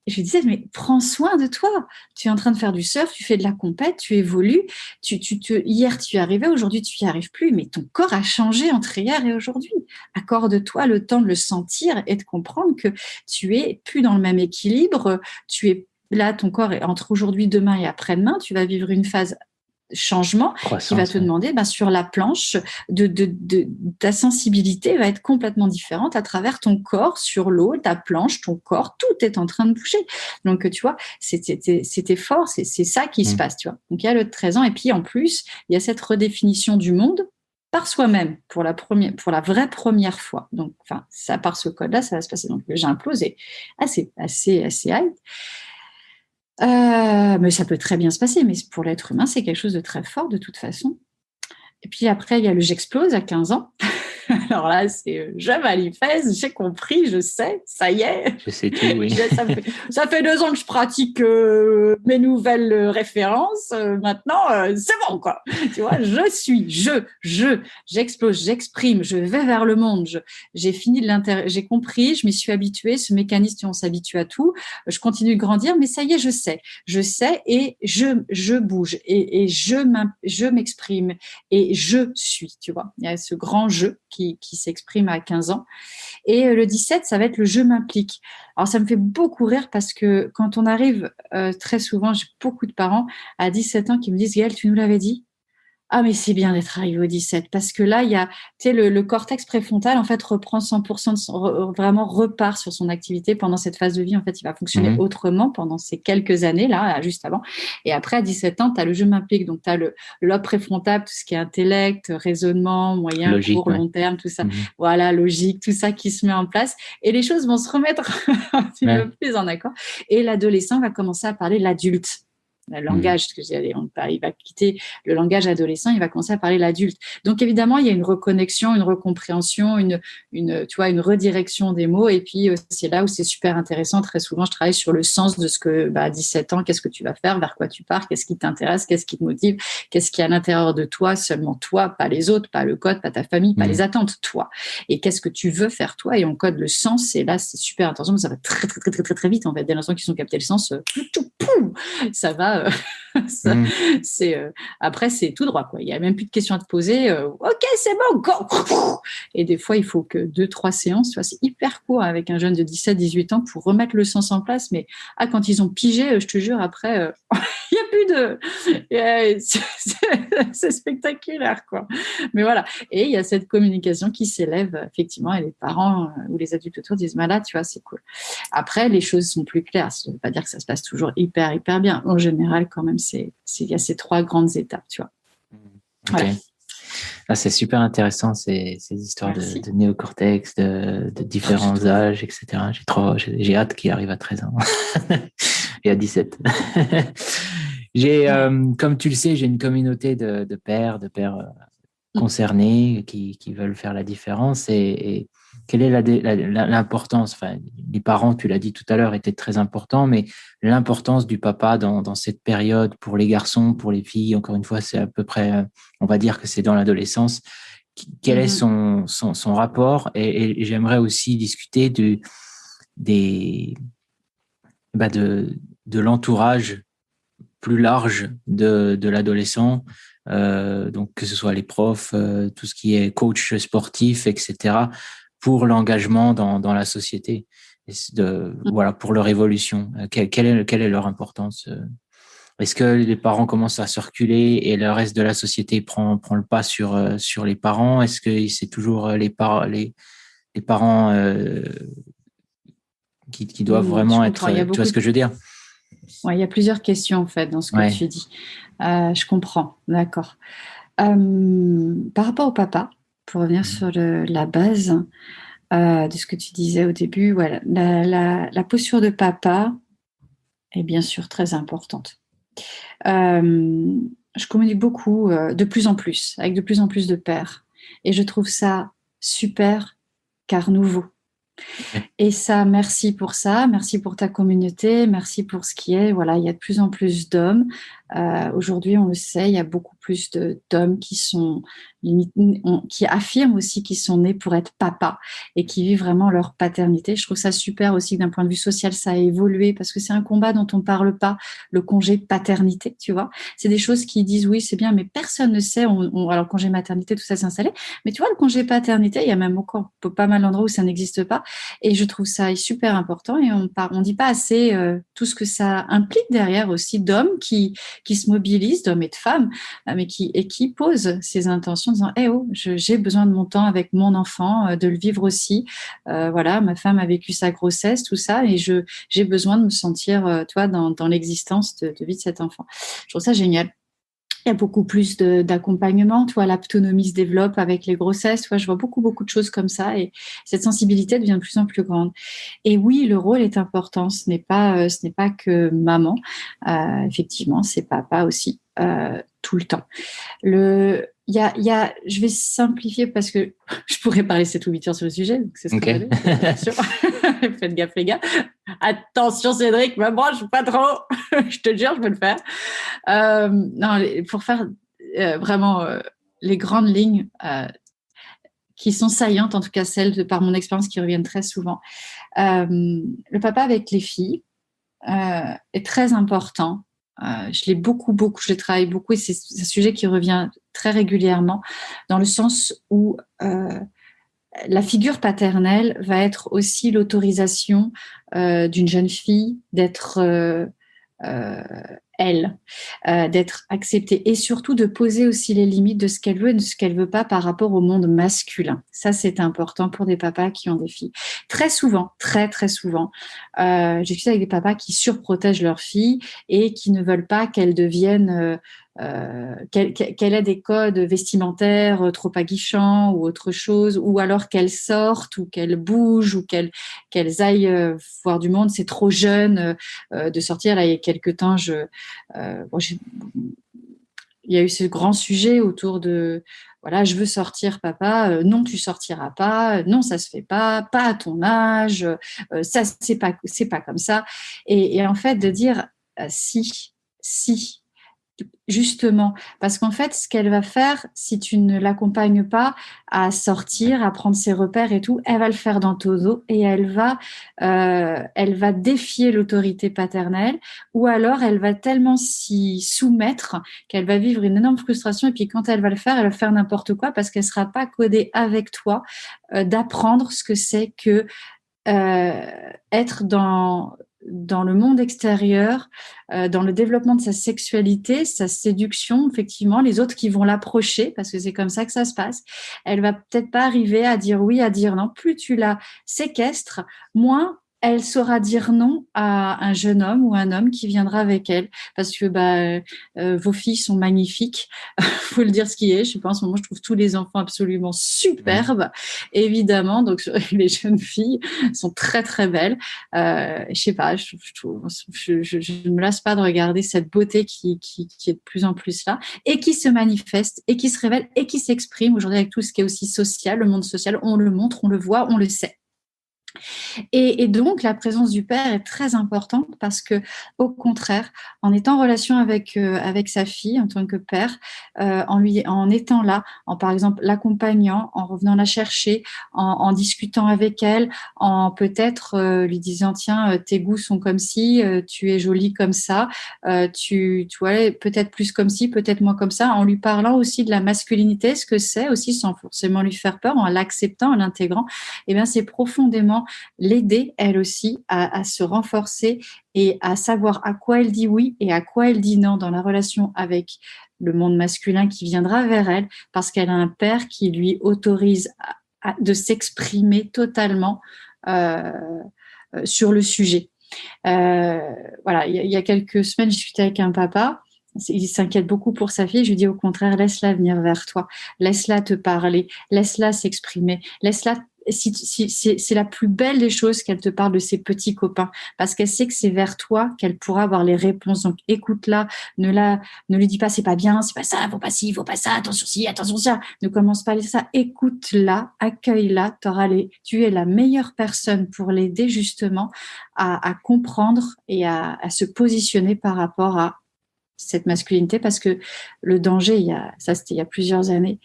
je lui disais, mais prends soin de toi. Tu es en train de faire du surf, tu fais de la compète, tu évolues. Hier, tu y arrivais, aujourd'hui, tu y arrives plus. Mais ton corps a changé entre hier et aujourd'hui. Accorde-toi le temps de le sentir et de comprendre que tu es plus dans le même équilibre. Tu es là, ton corps est entre aujourd'hui, demain et après-demain. Tu vas vivre une phase changement qui va te demander sur la planche ta sensibilité va être complètement différente à travers ton corps sur l'eau, ta planche, ton corps, tout est en train de bouger. Donc tu vois, c'était fort, c'est ça qui se passe, tu vois. Donc il y a le 13 ans et puis en plus, il y a cette redéfinition du monde par soi-même pour la vraie première fois. Donc ça par ce code-là, ça va se passer. Donc j'implose et assez high. Mais ça peut très bien se passer, mais pour l'être humain, c'est quelque chose de très fort de toute façon. Et puis après, il y a le j'explose à 15 ans. Alors là, c'est je manifeste, j'ai compris, je sais, ça y est. Je sais tout, oui. Ça fait 2 ans que je pratique mes nouvelles références. Maintenant, c'est bon, quoi. Tu vois, j'explose, j'exprime, je vais vers le monde. J'ai fini j'ai compris, je m'y suis habituée. Ce mécanisme, on s'habitue à tout. Je continue de grandir, mais ça y est, je sais et je bouge et je m'exprime et je suis, tu vois. Il y a ce grand jeu qui s'exprime à 15 ans. Et le 17, ça va être le je m'implique. Alors, ça me fait beaucoup rire parce que quand on arrive, très souvent, j'ai beaucoup de parents à 17 ans qui me disent « Gaëlle, tu nous l'avais dit ?» Ah, mais c'est bien d'être arrivé au 17 parce que là, il y a, tu sais, le cortex préfrontal, en fait, reprend 100% vraiment repart sur son activité pendant cette phase de vie. En fait, il va fonctionner autrement pendant ces quelques années, là, juste avant. Et après, à 17 ans, tu as le je m'implique. Donc, tu as le lobe préfrontal, tout ce qui est intellect, raisonnement, moyen, logique, court, long terme, tout ça. Voilà, logique, tout ça qui se met en place. Et les choses vont se remettre un petit peu plus en accord. Et l'adolescent va commencer à parler de l'adulte. Le langage, il va quitter le langage adolescent, il va commencer à parler l'adulte. Donc évidemment, il y a une reconnexion, une recompréhension, une redirection des mots. Et puis c'est là où c'est super intéressant. Très souvent, je travaille sur le sens de ce que, à 17 ans, qu'est-ce que tu vas faire, vers quoi tu pars, qu'est-ce qui t'intéresse, qu'est-ce qui te motive, qu'est-ce qui est à l'intérieur de toi, seulement toi, pas les autres, pas le code, pas ta famille, pas les attentes, toi. Et qu'est-ce que tu veux faire toi, et on code le sens. Et là, c'est super intéressant, mais ça va très, très, très, très, très, très vite. En fait, dès l'instant qu'ils ont capté le sens, ça va. Après, c'est tout droit, quoi. Il n'y a même plus de questions à te poser. Ok, c'est bon, go. Et des fois, il faut que 2-3 séances. Tu vois, c'est hyper court avec un jeune de 17-18 ans pour remettre le sens en place. Mais quand ils ont pigé, je te jure, après, Il n'y a plus de... C'est spectaculaire, quoi. Mais voilà. Et il y a cette communication qui s'élève, effectivement, et les parents ou les adultes autour disent, bah là, tu vois, c'est cool. Après, les choses sont plus claires. Ça ne veut pas dire que ça se passe toujours hyper, hyper bien. En général, quand même, il y a ces 3 grandes étapes, tu vois. Okay. Voilà. Ah, c'est super intéressant, ces histoires de néocortex, de différents âges, etc. J'ai hâte qu'il arrive à 13 ans et à 17. Comme tu le sais, j'ai une communauté de pères concernés qui veulent faire la différence. Et quelle est l'importance, enfin, les parents, tu l'as dit tout à l'heure, étaient très importants, mais l'importance du papa dans cette période pour les garçons, pour les filles, encore une fois, c'est à peu près, on va dire que c'est dans l'adolescence. Quel est son rapport? Et j'aimerais aussi discuter de l'entourage plus large de l'adolescent, donc que ce soit les profs, tout ce qui est coach sportif, etc., pour l'engagement dans la société, voilà, pour leur évolution. Quelle est leur importance? Est-ce que les parents commencent à circuler et le reste de la société prend le pas sur les parents? Est-ce que c'est toujours les parents qui doivent vraiment être... Tu vois ce que je veux dire? Ouais, il y a plusieurs questions en fait dans ce que tu dis. Je comprends, d'accord. Par rapport au papa, pour revenir sur la base de ce que tu disais au début, voilà, la posture de papa est bien sûr très importante. Je communique beaucoup, de plus en plus, avec de plus en plus de pères. Et je trouve ça super, car nouveau. Et ça, merci pour ça, merci pour ta communauté, merci pour ce qui est. Voilà, il y a de plus en plus d'hommes. Aujourd'hui, on le sait, il y a beaucoup plus d'hommes qui sont qui affirment aussi qu'ils sont nés pour être papa et qui vivent vraiment leur paternité. Je trouve ça super aussi que d'un point de vue social, ça a évolué parce que c'est un combat dont on parle pas, le congé paternité, tu vois. C'est des choses qui disent oui, c'est bien, mais personne ne sait. Alors, le congé maternité, tout ça s'est installé. Mais tu vois, le congé paternité, il y a même encore pas mal d'endroits où ça n'existe pas. Et je trouve ça super important et on dit pas assez tout ce que ça implique derrière aussi d'hommes qui se mobilisent, d'hommes et de femmes, mais qui posent ces intentions en disant hey, oh, j'ai besoin de mon temps avec mon enfant, de le vivre aussi. Voilà, ma femme a vécu sa grossesse, tout ça, et j'ai besoin de me sentir toi, dans l'existence de vie de cet enfant. Je trouve ça génial. Il y a beaucoup plus d'accompagnement, tu vois, l'autonomie se développe avec les grossesses, tu vois, je vois beaucoup de choses comme ça et cette sensibilité devient de plus en plus grande. Et oui, le rôle est important, ce n'est pas que maman, effectivement, c'est papa aussi, tout le temps. Je vais simplifier parce que je pourrais parler 7 ou 8 heures sur le sujet, donc c'est ce qu'on va dire, bien sûr. Faites gaffe, les gars. Attention, Cédric, me branche pas trop. Je te jure, je peux le faire. Non, pour faire vraiment les grandes lignes qui sont saillantes, en tout cas celles par mon expérience qui reviennent très souvent. Le papa avec les filles est très important. Je l'ai beaucoup, je l'ai travaillé beaucoup et c'est un sujet qui revient très régulièrement dans le sens où la figure paternelle va être aussi l'autorisation d'une jeune fille d'être elle, d'être acceptée et surtout de poser aussi les limites de ce qu'elle veut et de ce qu'elle veut pas par rapport au monde masculin. Ça, c'est important pour des papas qui ont des filles. Très souvent, très souvent, j'ai discuté avec des papas qui surprotègent leurs filles et qui ne veulent pas qu'elles deviennent qu'elle ait des codes vestimentaires trop aguichants ou autre chose, ou alors qu'elles sortent ou qu'elles bougent ou qu'elles aillent voir du monde. C'est trop jeune de sortir. Là, il y a quelques temps, il y a eu ce grand sujet autour de voilà, je veux sortir, papa. Non, tu sortiras pas. Non, ça se fait pas. Pas à ton âge. Ça, c'est pas comme ça. Et en fait, de dire si. Justement, parce qu'en fait, ce qu'elle va faire, si tu ne l'accompagnes pas à sortir, à prendre ses repères et tout, elle va le faire dans ton dos et elle va défier l'autorité paternelle ou alors elle va tellement s'y soumettre qu'elle va vivre une énorme frustration et puis quand elle va le faire n'importe quoi parce qu'elle ne sera pas codée avec toi d'apprendre ce que c'est que être dans dans le monde extérieur, dans le développement de sa sexualité, sa séduction, effectivement, les autres qui vont l'approcher, parce que c'est comme ça que ça se passe, elle va peut-être pas arriver à dire oui, à dire non. Plus tu la séquestres, moins elle saura dire non à un jeune homme ou un homme qui viendra avec elle, parce que vos filles sont magnifiques, faut le dire ce qui est. Je sais pas, en ce moment, je trouve tous les enfants absolument superbes, évidemment. Donc les jeunes filles sont très très belles. Je sais pas, je ne me lasse pas de regarder cette beauté qui est de plus en plus là et qui se manifeste et qui se révèle et qui s'exprime aujourd'hui avec tout ce qui est aussi social, le monde social. On le montre, on le voit, on le sait. Et donc, la présence du père est très importante parce que, au contraire, en étant en relation avec sa fille en tant que père, en étant là, en par exemple l'accompagnant, en revenant la chercher, en discutant avec elle, en peut-être lui disant tiens, tes goûts sont comme ci, tu es jolie comme ça, tu vois, peut-être plus comme ci, peut-être moins comme ça, en lui parlant aussi de la masculinité, ce que c'est aussi sans forcément lui faire peur, en l'acceptant, en l'intégrant, eh bien c'est profondément l'aider, elle aussi, à se renforcer et à savoir à quoi elle dit oui et à quoi elle dit non dans la relation avec le monde masculin qui viendra vers elle, parce qu'elle a un père qui lui autorise de s'exprimer totalement sur le sujet. Voilà, il y a quelques semaines, je discutais avec un papa. Il s'inquiète beaucoup pour sa fille. Je lui dis au contraire, laisse-la venir vers toi, laisse-la te parler, laisse-la s'exprimer, laisse-la. C'est la plus belle des choses qu'elle te parle de ses petits copains, parce qu'elle sait que c'est vers toi qu'elle pourra avoir les réponses. Donc écoute-la, ne lui dis pas c'est pas bien, c'est pas ça, faut pas ci, faut pas ça, attention ci, attention ça. Ne commence pas à dire ça. Écoute-la, accueille-la. Tu es la meilleure personne pour l'aider justement à comprendre et à se positionner par rapport à cette masculinité, parce que le danger, c'était il y a plusieurs années.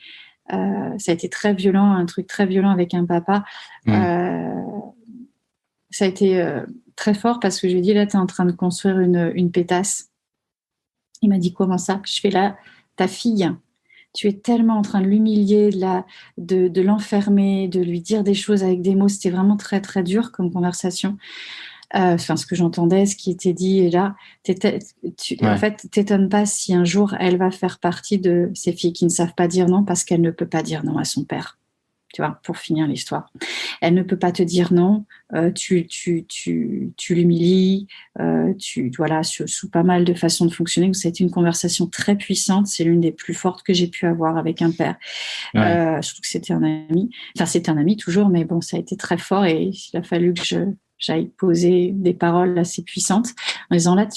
Ça a été très violent, un truc très violent avec un papa. Ça a été très fort parce que je lui ai dit, là, tu es en train de construire une pétasse. Il m'a dit, comment ça? Je fais là, ta fille, tu es tellement en train de l'humilier, de l'enfermer, de lui dire des choses avec des mots. C'était vraiment très, très dur comme conversation. Ce que j'entendais, ce qui était dit, et là, en fait, t'étonnes pas si un jour elle va faire partie de ces filles qui ne savent pas dire non parce qu'elle ne peut pas dire non à son père. Tu vois, pour finir l'histoire, elle ne peut pas te dire non. Tu l'humilies. Voilà, sous pas mal de façons de fonctionner. C'était une conversation très puissante. C'est l'une des plus fortes que j'ai pu avoir avec un père. Surtout que c'était un ami. Enfin, c'était un ami toujours, mais bon, ça a été très fort et il a fallu que j'aille poser des paroles assez puissantes en disant là,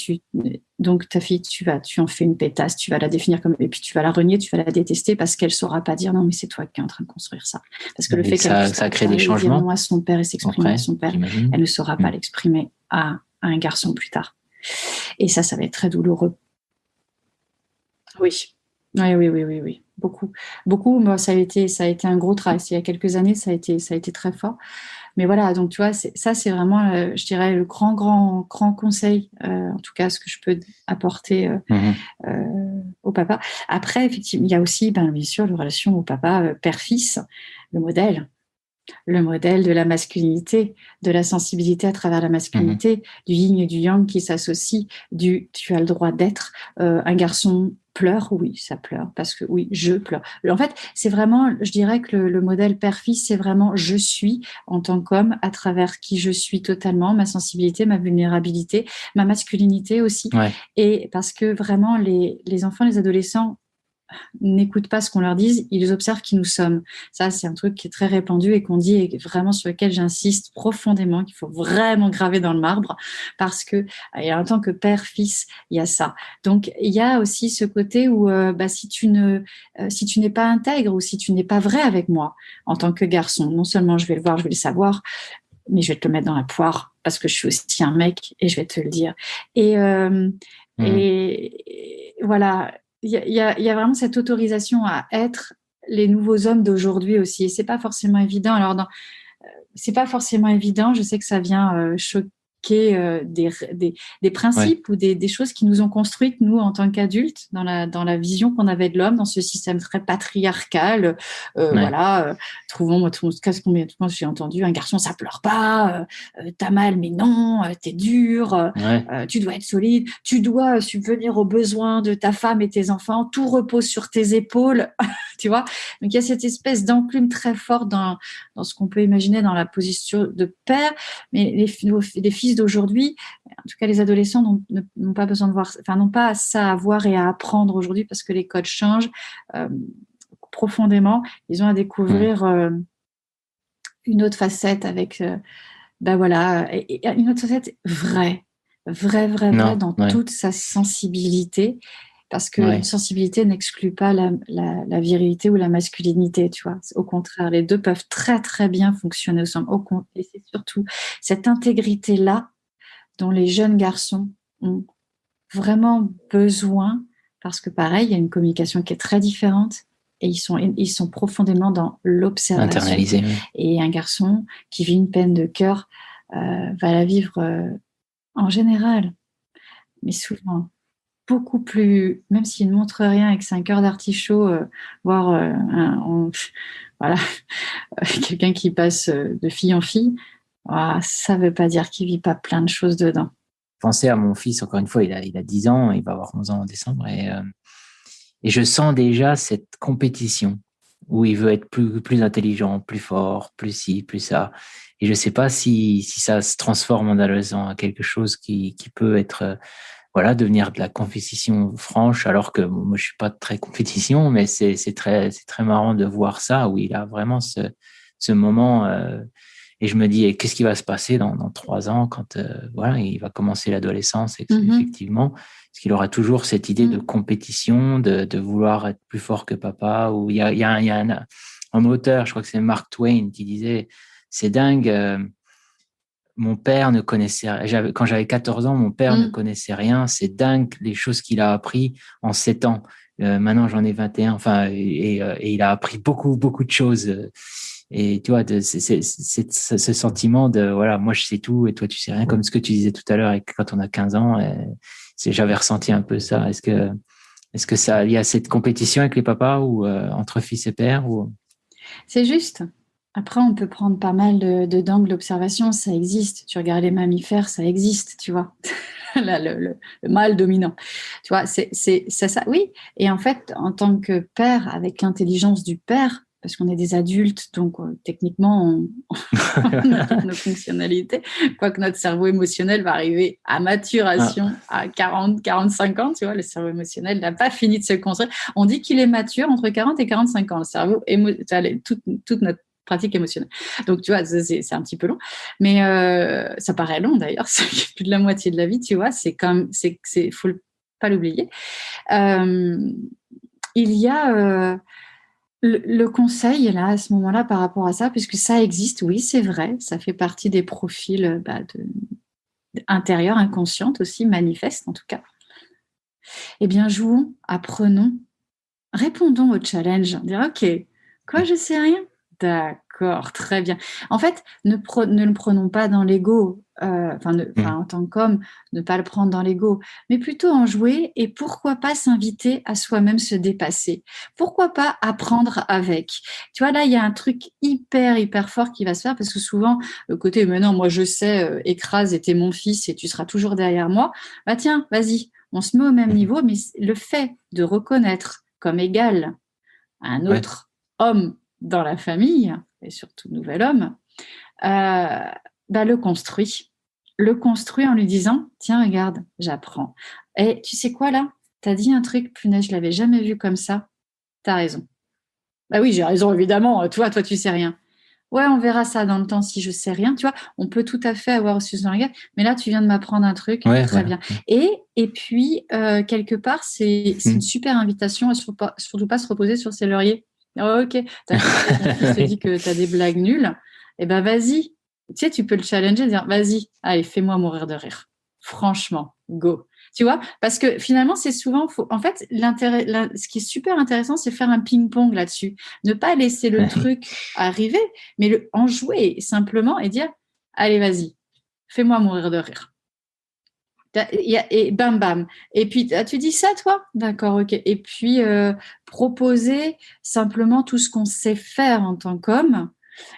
donc ta fille, tu en fais une pétasse, tu vas la définir comme, et puis tu vas la renier, tu vas la détester parce qu'elle saura pas dire non, mais c'est toi qui es en train de construire ça. Parce que le fait qu'elle ça crée des changements. Dire non à son père et s'exprimer à son père, elle ne saura pas l'exprimer à un garçon plus tard. Et ça va être très douloureux. Oui. Oui. Beaucoup. Moi, ça a été un gros travail. Il y a quelques années, ça a été très fort. Mais voilà, donc tu vois, c'est vraiment, je dirais, le grand conseil, en tout cas, ce que je peux apporter au papa. Après, effectivement, il y a aussi, bien sûr, la relation au papa, père-fils, le modèle de la masculinité, de la sensibilité à travers la masculinité, du yin et du yang qui s'associent, tu as le droit d'être. Un garçon pleure, oui, ça pleure, parce que oui, je pleure. En fait, c'est vraiment, je dirais que le modèle père-fils, c'est vraiment je suis en tant qu'homme, à travers qui je suis totalement, ma sensibilité, ma vulnérabilité, ma masculinité aussi. Et parce que vraiment, les enfants, les adolescents, n'écoutent pas ce qu'on leur dise, ils observent qui nous sommes. Ça, c'est un truc qui est très répandu et qu'on dit et vraiment sur lequel j'insiste profondément, qu'il faut vraiment graver dans le marbre parce que, et en tant que père, fils, il y a ça. Donc, il y a aussi ce côté où si tu n'es pas intègre ou si tu n'es pas vrai avec moi en tant que garçon, non seulement je vais le voir, je vais le savoir, mais je vais te le mettre dans la poire parce que je suis aussi un mec et je vais te le dire. Et voilà. Il y a vraiment cette autorisation à être les nouveaux hommes d'aujourd'hui aussi. Et c'est pas forcément évident. Alors, c'est pas forcément évident. Je sais que ça vient choquer des principes ou des choses qui nous ont construites, nous, en tant qu'adultes, dans la vision qu'on avait de l'homme, dans ce système très patriarcal. Voilà, trouvons, en tout cas, combien de fois j'ai entendu, un garçon, ça pleure pas, t'as mal, mais non, t'es dur, tu dois être solide, tu dois subvenir aux besoins de ta femme et tes enfants, tout repose sur tes épaules, tu vois. Donc, il y a cette espèce d'enclume très forte dans ce qu'on peut imaginer dans la position de père, mais les fils d'aujourd'hui, en tout cas les adolescents, n'ont pas besoin de voir, enfin n'ont pas ça à voir et à apprendre aujourd'hui parce que les codes changent profondément. Ils ont à découvrir une autre facette avec, voilà, et une autre facette vraie dans toute sa sensibilité. Parce qu'une sensibilité n'exclut pas la virilité ou la masculinité, tu vois. Au contraire, les deux peuvent très, très bien fonctionner ensemble. Et c'est surtout cette intégrité-là dont les jeunes garçons ont vraiment besoin, parce que pareil, il y a une communication qui est très différente et ils sont profondément dans l'observation. Internalisé. Et un garçon qui vit une peine de cœur va la vivre en général, mais souvent beaucoup plus, même s'il ne montre rien et que c'est un cœur d'artichaut, voire voilà, quelqu'un qui passe de fille en fille, ça ne veut pas dire qu'il ne vit pas plein de choses dedans. Pensez à mon fils, encore une fois, il a 10 ans, il va avoir 11 ans en décembre, et je sens déjà cette compétition où il veut être plus intelligent, plus fort, plus ci, plus ça. Et je ne sais pas si ça se transforme en adolescent à quelque chose qui peut être... voilà, devenir de la compétition franche, alors que moi, je suis pas très compétition, mais c'est très marrant de voir ça, où il a vraiment ce moment, et je me dis, qu'est-ce qui va se passer dans 3 ans quand, voilà, il va commencer l'adolescence, effectivement, parce qu'il aura toujours cette idée de compétition, de vouloir être plus fort que papa, ou il y a un auteur, je crois que c'est Mark Twain, qui disait, c'est dingue, mon père ne connaissait rien. Quand j'avais 14 ans, mon père ne connaissait rien. C'est dingue les choses qu'il a appris en 7 ans. Maintenant, j'en ai 21. Enfin, et il a appris beaucoup, beaucoup de choses. Et tu vois, c'est ce sentiment de, voilà, moi, je sais tout et toi, tu sais rien, comme ce que tu disais tout à l'heure, et quand on a 15 ans, j'avais ressenti un peu ça. Est-ce que ça, il y a cette compétition avec les papas ou entre fils et pères ou... C'est juste. Après, on peut prendre pas mal d'angles d'observation, ça existe. Tu regardes les mammifères, ça existe, tu vois. Là, le mâle dominant. Tu vois, c'est ça, oui. Et en fait, en tant que père, avec l'intelligence du père, parce qu'on est des adultes, donc techniquement, on a toutes nos fonctionnalités, quoique notre cerveau émotionnel va arriver à maturation à 40, 45 ans, tu vois, le cerveau émotionnel n'a pas fini de se construire. On dit qu'il est mature entre 40 et 45 ans, le cerveau toute notre pratique émotionnelle. Donc, tu vois, c'est un petit peu long. Mais ça paraît long, d'ailleurs. C'est plus de la moitié de la vie, tu vois. Faut pas l'oublier. Il y a le conseil, là, à ce moment-là, par rapport à ça, puisque ça existe, oui, c'est vrai. Ça fait partie des profils intérieurs, inconscientes aussi, manifestes, en tout cas. Eh bien, jouons, apprenons, répondons au challenge. Dire, OK, quoi, je sais rien? D'accord, très bien. En fait, ne le prenons pas dans l'ego, en tant qu'homme, ne pas le prendre dans l'ego, mais plutôt en jouer et pourquoi pas s'inviter à soi-même se dépasser. Pourquoi pas apprendre avec. Tu vois, là, il y a un truc hyper, hyper fort qui va se faire parce que souvent, le côté, mais non, moi je sais, écrase et t'es mon fils et tu seras toujours derrière moi. Bah tiens, vas-y, on se met au même niveau, mais le fait de reconnaître comme égal un autre homme dans la famille, et surtout nouvel homme, le construit. Le construit en lui disant, tiens, regarde, j'apprends. Et tu sais quoi là? T'as dit un truc, punaise, je l'avais jamais vu comme ça. T'as raison. Bah oui, j'ai raison, évidemment. Toi, tu sais rien. Ouais, on verra ça dans le temps si je sais rien. Tu vois, on peut tout à fait avoir reçu ce langage, mais là, tu viens de m'apprendre un truc. Très bien. Et puis, quelque part, c'est une super invitation à surtout pas se reposer sur ses lauriers. Oh, ok, ton fils te dit que tu as des blagues nulles. Eh ben, vas-y. Tu sais, tu peux le challenger, dire, vas-y, allez, fais-moi mourir de rire. Franchement, go. Tu vois, parce que finalement, c'est souvent faux. En fait, ce qui est super intéressant, c'est faire un ping-pong là-dessus. Ne pas laisser le truc arriver, mais en jouer simplement et dire, allez, vas-y, Fais-moi mourir de rire. Et bam bam. Et puis, tu dis ça, toi? D'accord, ok. Et puis, proposer simplement tout ce qu'on sait faire en tant qu'homme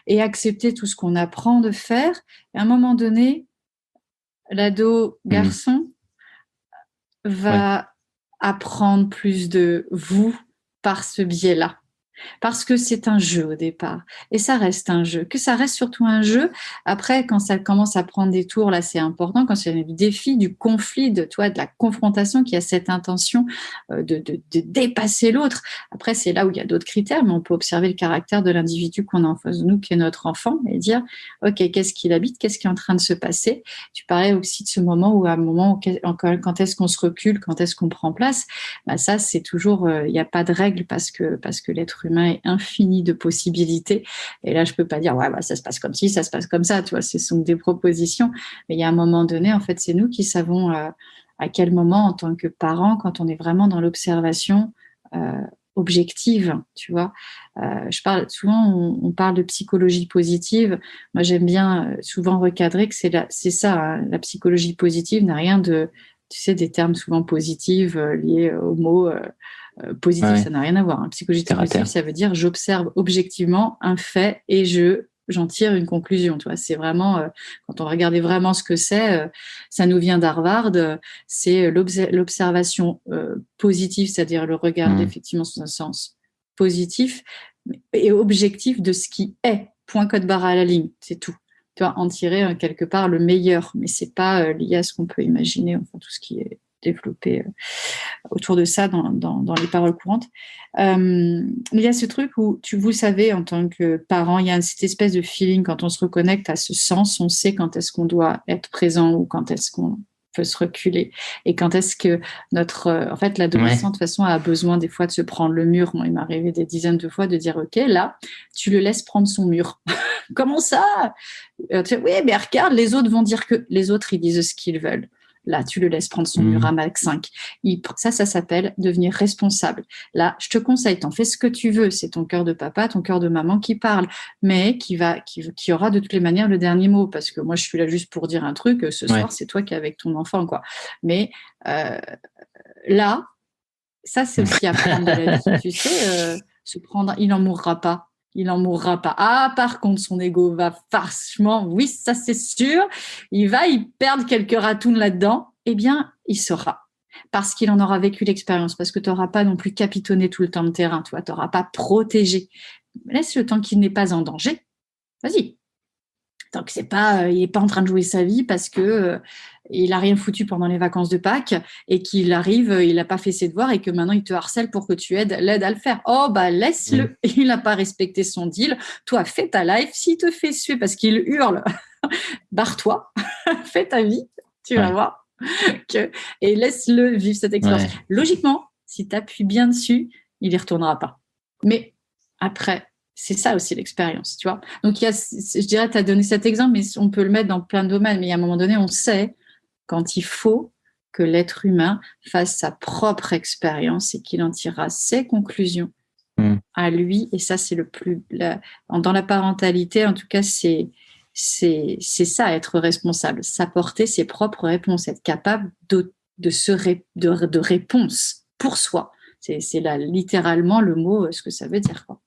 et accepter tout ce qu'on apprend de faire. Et à un moment donné, l'ado garçon va apprendre plus de vous par ce biais-là. Parce que c'est un jeu au départ. Et ça reste un jeu. Que ça reste surtout un jeu. Après, quand ça commence à prendre des tours, là, c'est important. Quand il y a du défi, du conflit, de la confrontation, qui a cette intention de dépasser l'autre. Après, c'est là où il y a d'autres critères, mais on peut observer le caractère de l'individu qu'on a en face de nous, qui est notre enfant, et dire, OK, qu'est-ce qu'il habite? Qu'est-ce qui est en train de se passer? Tu parlais aussi de ce moment où, à un moment, quand est-ce qu'on se recule? Quand est-ce qu'on prend place? Bah, ça, c'est toujours, il n'y a pas de règle parce que l'être humain est infini de possibilités. Et là, je peux pas dire, ouais, bah, ça se passe comme ci, ça se passe comme ça. Tu vois, ce sont des propositions. Mais il y a un moment donné, en fait, c'est nous qui savons à quel moment, en tant que parents, quand on est vraiment dans l'observation objective, tu vois. Je parle souvent, on parle de psychologie positive. Moi, j'aime bien souvent recadrer que c'est ça, hein, la psychologie positive n'a rien de, tu sais, des termes souvent positifs liés au mot positif, ça n'a rien à voir. Hein. Psychologie positive, ça veut dire j'observe objectivement un fait et j'en tire une conclusion. Tu vois, c'est vraiment, quand on va regarder vraiment ce que c'est, ça nous vient d'Harvard, c'est l'observation positive, c'est-à-dire le regard effectivement sous un sens positif et objectif de ce qui est. Point code barre à la ligne, c'est tout. Tu vois, en tirer quelque part le meilleur, mais c'est pas lié à ce qu'on peut imaginer, enfin tout ce qui est développé autour de ça dans les paroles courantes. Mais il y a ce truc où, vous savez, en tant que parent, il y a cette espèce de feeling quand on se reconnecte à ce sens, on sait quand est-ce qu'on doit être présent ou quand est-ce qu'on peut se reculer et quand est-ce que en fait, l'adolescent, de toute façon, a besoin des fois de se prendre le mur. Moi, il m'est arrivé des dizaines de fois de dire, OK, là, tu le laisses prendre son mur. Comment ça? Oui, mais regarde, les autres vont dire que les autres, ils disent ce qu'ils veulent. Là, tu le laisses prendre son mur à max 5. Ça s'appelle devenir responsable. Là, je te conseille, t'en fais ce que tu veux. C'est ton cœur de papa, ton cœur de maman qui parle, mais qui aura de toutes les manières le dernier mot. Parce que moi, je suis là juste pour dire un truc. Ce soir, c'est toi qui es avec ton enfant, quoi. Mais là, ça, c'est aussi apprendre de la vie. Tu sais, se prendre, il n'en mourra pas. Il n'en mourra pas. Ah, par contre, son ego va vachement, oui, ça c'est sûr, il va y perdre quelques ratounes là-dedans. Eh bien, il saura. Parce qu'il en aura vécu l'expérience, parce que tu n'auras pas non plus capitonné tout le temps de terrain, tu n'auras pas protégé. Laisse le temps qu'il n'est pas en danger. Vas-y. Donc c'est pas, il n'est pas en train de jouer sa vie parce que il a rien foutu pendant les vacances de Pâques et qu'il arrive, il n'a pas fait ses devoirs et que maintenant il te harcèle pour que tu l'aides à le faire. Oh bah laisse-le, il n'a pas respecté son deal. Toi fais ta life, s'il te fait suer parce qu'il hurle, barre-toi, fais ta vie, tu vas voir et laisse-le vivre cette expérience. Logiquement, si tu appuies bien dessus, il y retournera pas. Mais après. C'est ça aussi l'expérience, tu vois. Donc, je dirais, tu as donné cet exemple, mais on peut le mettre dans plein de domaines. Mais à un moment donné, on sait quand il faut que l'être humain fasse sa propre expérience et qu'il en tirera ses conclusions à lui. Et ça, c'est dans la parentalité, en tout cas, c'est ça, être responsable, s'apporter ses propres réponses, être capable de réponse pour soi. C'est là littéralement le mot, ce que ça veut dire, quoi.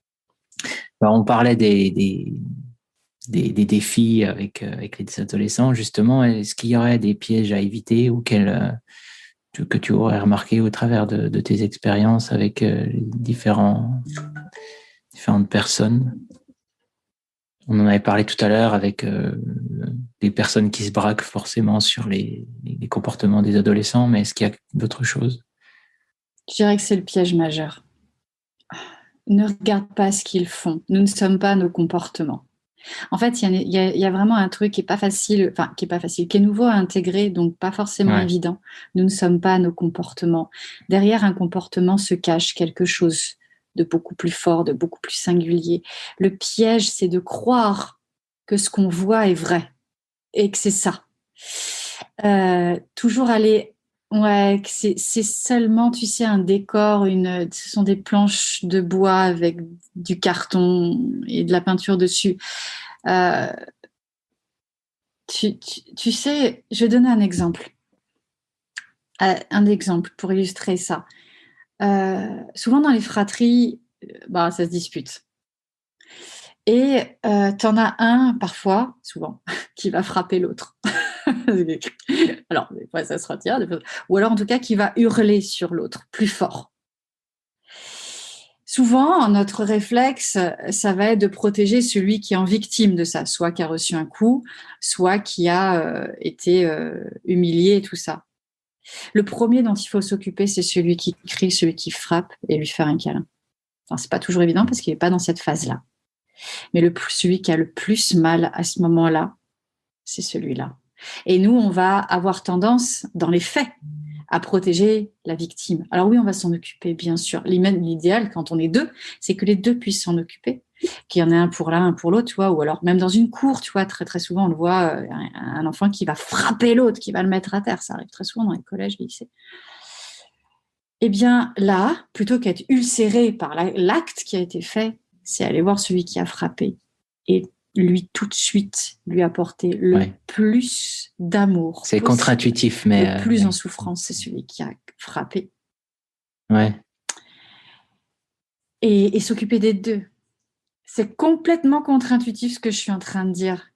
On parlait des défis avec les adolescents, justement. Est-ce qu'il y aurait des pièges à éviter ou que tu aurais remarqué au travers de tes expériences avec différentes personnes? On en avait parlé tout à l'heure avec des personnes qui se braquent forcément sur les comportements des adolescents, mais est-ce qu'il y a d'autres choses? Je dirais que c'est le piège majeur. Ne regarde pas ce qu'ils font. Nous ne sommes pas nos comportements. En fait, il y a vraiment un truc qui est pas facile, qui est nouveau à intégrer, donc pas forcément évident. Nous ne sommes pas nos comportements. Derrière un comportement se cache quelque chose de beaucoup plus fort, de beaucoup plus singulier. Le piège, c'est de croire que ce qu'on voit est vrai et que c'est ça. Toujours aller... Ouais, c'est seulement, tu sais, un décor, ce sont des planches de bois avec du carton et de la peinture dessus. Tu sais, je vais donner un exemple. Un exemple pour illustrer ça. Souvent dans les fratries, ça se dispute. Et t'en as un, parfois, souvent, qui va frapper l'autre. Alors, des fois, ça se retire. Ou alors, en tout cas, qui va hurler sur l'autre, plus fort. Souvent, notre réflexe, ça va être de protéger celui qui est en victime de ça, soit qui a reçu un coup, soit qui a été humilié et tout ça. Le premier dont il faut s'occuper, c'est celui qui crie, celui qui frappe et lui faire un câlin. Enfin, c'est pas toujours évident parce qu'il n'est pas dans cette phase-là. Mais celui qui a le plus mal à ce moment-là, c'est celui-là. Et nous, on va avoir tendance, dans les faits, à protéger la victime. Alors oui, on va s'en occuper, bien sûr. L'idéal, quand on est deux, c'est que les deux puissent s'en occuper. Qu'il y en ait un pour l'un, un pour l'autre, tu vois. Ou alors, même dans une cour, tu vois, très, très souvent, on le voit, un enfant qui va frapper l'autre, qui va le mettre à terre. Ça arrive très souvent dans les collèges, les lycées. Eh bien, là, plutôt qu'être ulcéré par l'acte qui a été fait, c'est aller voir celui qui a frappé et lui tout de suite lui apporter le plus d'amour. C'est possible. Contre-intuitif, mais le plus en souffrance, c'est celui qui a frappé. Ouais. Et s'occuper des deux. C'est complètement contre-intuitif ce que je suis en train de dire.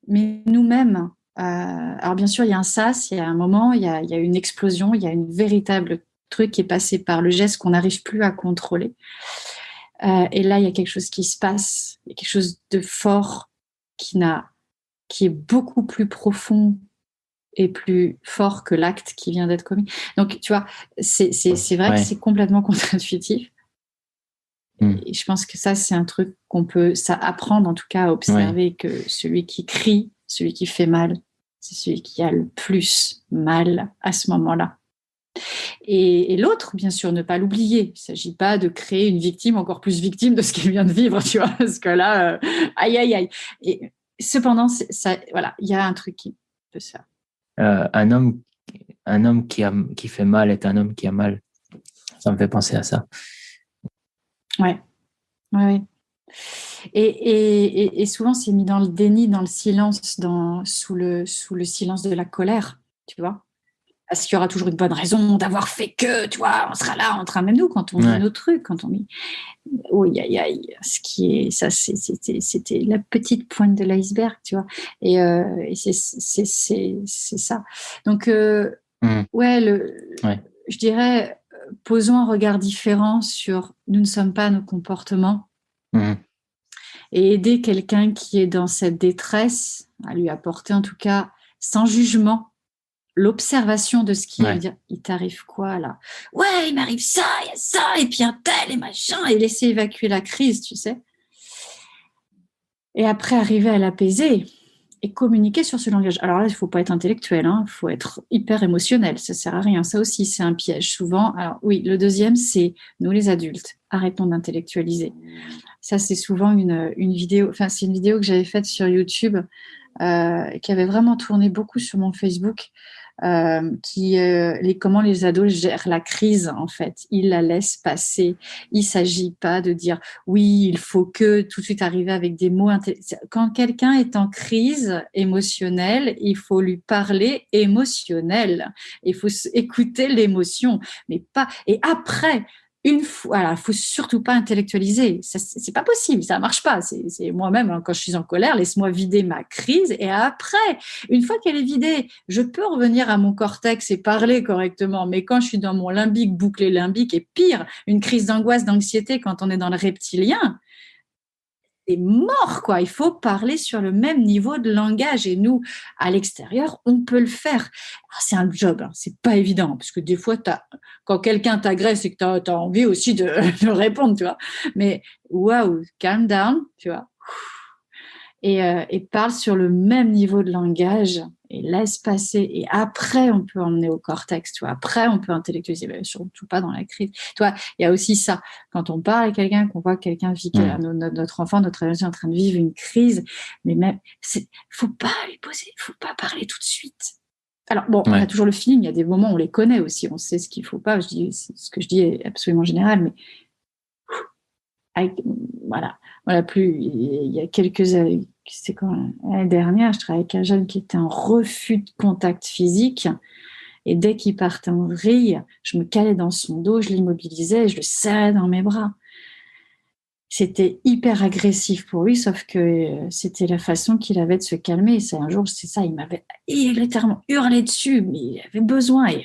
Mais nous-mêmes, alors bien sûr, il y a un sas, il y a un moment, il y a une explosion, il y a une véritable truc qui est passé par le geste qu'on n'arrive plus à contrôler. Et là, il y a quelque chose qui se passe, il y a quelque chose de fort qui est beaucoup plus profond et plus fort que l'acte qui vient d'être commis. Donc, tu vois, c'est vrai que c'est complètement contre-intuitif. Et je pense que ça, c'est un truc qu'on peut apprendre, en tout cas, à observer que celui qui crie, celui qui fait mal, c'est celui qui a le plus mal à ce moment-là. Et l'autre, bien sûr, ne pas l'oublier. Il ne s'agit pas de créer une victime encore plus victime de ce qu'il vient de vivre, tu vois, parce que là, aïe, aïe, aïe. Et cependant, voilà, il y a un truc qui peut se faire. Un homme qui fait mal est un homme qui a mal. Ça me fait penser à ça. Ouais. Et souvent, c'est mis dans le déni, dans le silence, sous le silence de la colère, tu vois. Parce qu'il y aura toujours une bonne raison d'avoir fait que, tu vois, on sera là, même nous, quand on dit nos trucs, quand on dit ce qui est, ça, c'était la petite pointe de l'iceberg, tu vois. Et c'est ça. Donc, je dirais, posons un regard différent sur nous ne sommes pas nos comportements. Et aider quelqu'un qui est dans cette détresse, à lui apporter en tout cas, sans jugement, l'observation de ce qui est, dire, il t'arrive quoi là? Ouais, il m'arrive ça, il y a ça, et puis un tel et machin, et laisser évacuer la crise, tu sais. Et après, arriver à l'apaiser et communiquer sur ce langage. Alors là, il ne faut pas être intellectuel, il faut être hyper émotionnel, ça ne sert à rien. Ça aussi, c'est un piège souvent. Alors oui, le deuxième, c'est nous les adultes, arrêtons d'intellectualiser. Ça, c'est souvent une vidéo, c'est une vidéo que j'avais faite sur YouTube, qui avait vraiment tourné beaucoup sur mon Facebook, comment les ados gèrent la crise, en fait. Ils la laissent passer. Il ne s'agit pas de dire oui, il faut que tout de suite arriver avec des mots. Quand quelqu'un est en crise émotionnelle, il faut lui parler émotionnel. Il faut écouter l'émotion, mais pas. Et après, il faut surtout pas intellectualiser. C'est pas possible, ça marche pas. C'est moi-même, quand je suis en colère, laisse-moi vider ma crise. Et après, une fois qu'elle est vidée, je peux revenir à mon cortex et parler correctement. Mais quand je suis dans mon limbique, bouclé limbique, et pire, une crise d'angoisse, d'anxiété, quand on est dans le reptilien, c'est mort, quoi. Il faut parler sur le même niveau de langage. Et nous, à l'extérieur, on peut le faire. Alors, c'est un job, c'est pas évident, parce que des fois, quand quelqu'un t'agresse et que tu as envie aussi de répondre, tu vois. Mais waouh, calm down, tu vois. Et parle sur le même niveau de langage et laisse passer. Et après, on peut emmener au cortex, tu vois. Après, on peut intellectualiser, mais surtout pas dans la crise. Tu vois, il y a aussi ça. Quand on parle à quelqu'un, qu'on voit que quelqu'un vit, notre enfant, notre adolescent est en train de vivre une crise, mais même, faut pas lui poser, faut pas parler tout de suite. Alors bon, on a toujours le feeling, il y a des moments où on les connaît aussi, on sait ce qu'il faut pas. Ce que je dis est absolument général, mais avec, voilà, plus il y a quelques années, c'était quand l'année dernière, je travaillais avec un jeune qui était en refus de contact physique. Et dès qu'il partait en vrille, je me calais dans son dos, je l'immobilisais et je le serrais dans mes bras. C'était hyper agressif pour lui, sauf que c'était la façon qu'il avait de se calmer. C'est un jour, c'est ça, il m'avait littéralement hurlé dessus, mais il avait besoin. Et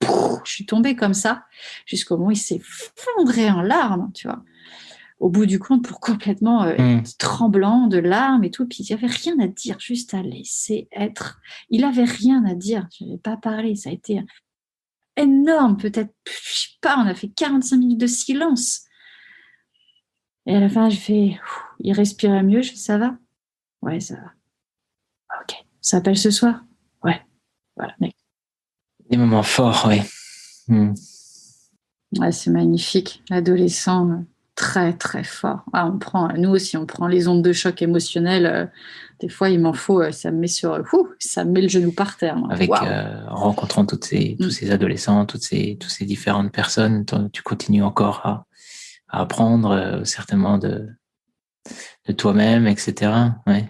je suis tombée comme ça, jusqu'au moment où il s'est effondré en larmes, tu vois. Au bout du compte, pour complètement tremblant de larmes et tout. Puis il n'y avait rien à dire, juste à laisser être. Il n'avait rien à dire, je n'avais pas parlé. Ça a été énorme, peut-être, je ne sais pas, on a fait 45 minutes de silence. Et à la fin, je fais, il respirait mieux, je fais, ça va? Ouais, ça va. Ok, ça s'appelle ce soir? Ouais, voilà. Des moments forts, oui. Ouais, c'est magnifique. L'adolescent, très, très fort. Ah, nous aussi, on prend les ondes de choc émotionnel. Des fois, il m'en faut, ça me met ça me met le genou par terre. Avec, en rencontrant tous ces adolescents, toutes ces différentes personnes, tu continues encore à apprendre certainement de toi-même, etc. Ouais.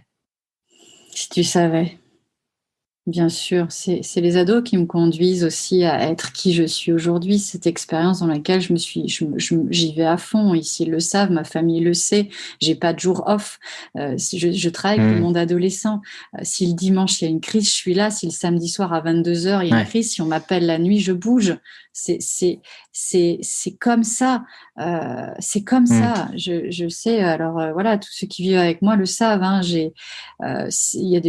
Si tu savais. Bien sûr, c'est les ados qui me conduisent aussi à être qui je suis aujourd'hui. Cette expérience dans laquelle j'y vais à fond. Ici, ils le savent, ma famille le sait. J'ai pas de jour off. Je travaille avec le monde adolescent. Si le dimanche il y a une crise, je suis là. Si le samedi soir à 22h il y a une crise, si on m'appelle la nuit, je bouge. C'est comme ça. C'est comme ça. Je sais. Alors voilà, tous ceux qui vivent avec moi le savent. Hein, il y a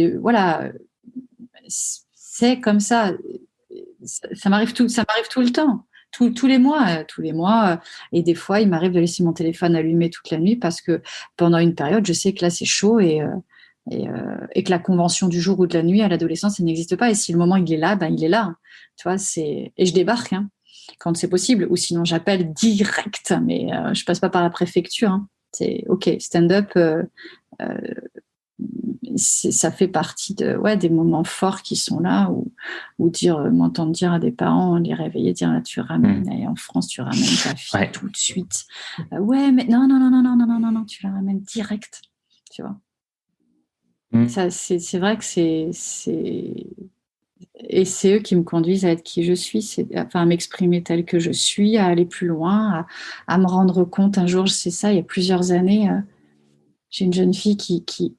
c'est comme ça. Ça m'arrive tout le temps, tous les mois. Et des fois, il m'arrive de laisser mon téléphone allumé toute la nuit parce que pendant une période, je sais que là, c'est chaud et que la convention du jour ou de la nuit à l'adolescence, ça n'existe pas. Et si le moment il est là, ben il est là. Tu vois, et je débarque quand c'est possible, ou sinon j'appelle direct. Mais je passe pas par la préfecture. C'est OK, stand-up. Ça fait partie des moments forts qui sont là, ou m'entendre dire à des parents, les réveiller, dire là, tu ramènes, et en France tu ramènes ta fille tout de suite. Ouais, mais non, tu la ramènes direct, tu vois. Ça, c'est vrai que et c'est eux qui me conduisent à être qui je suis, à m'exprimer tel que je suis, à aller plus loin, à me rendre compte. Un jour, c'est ça, il y a plusieurs années, j'ai une jeune fille qui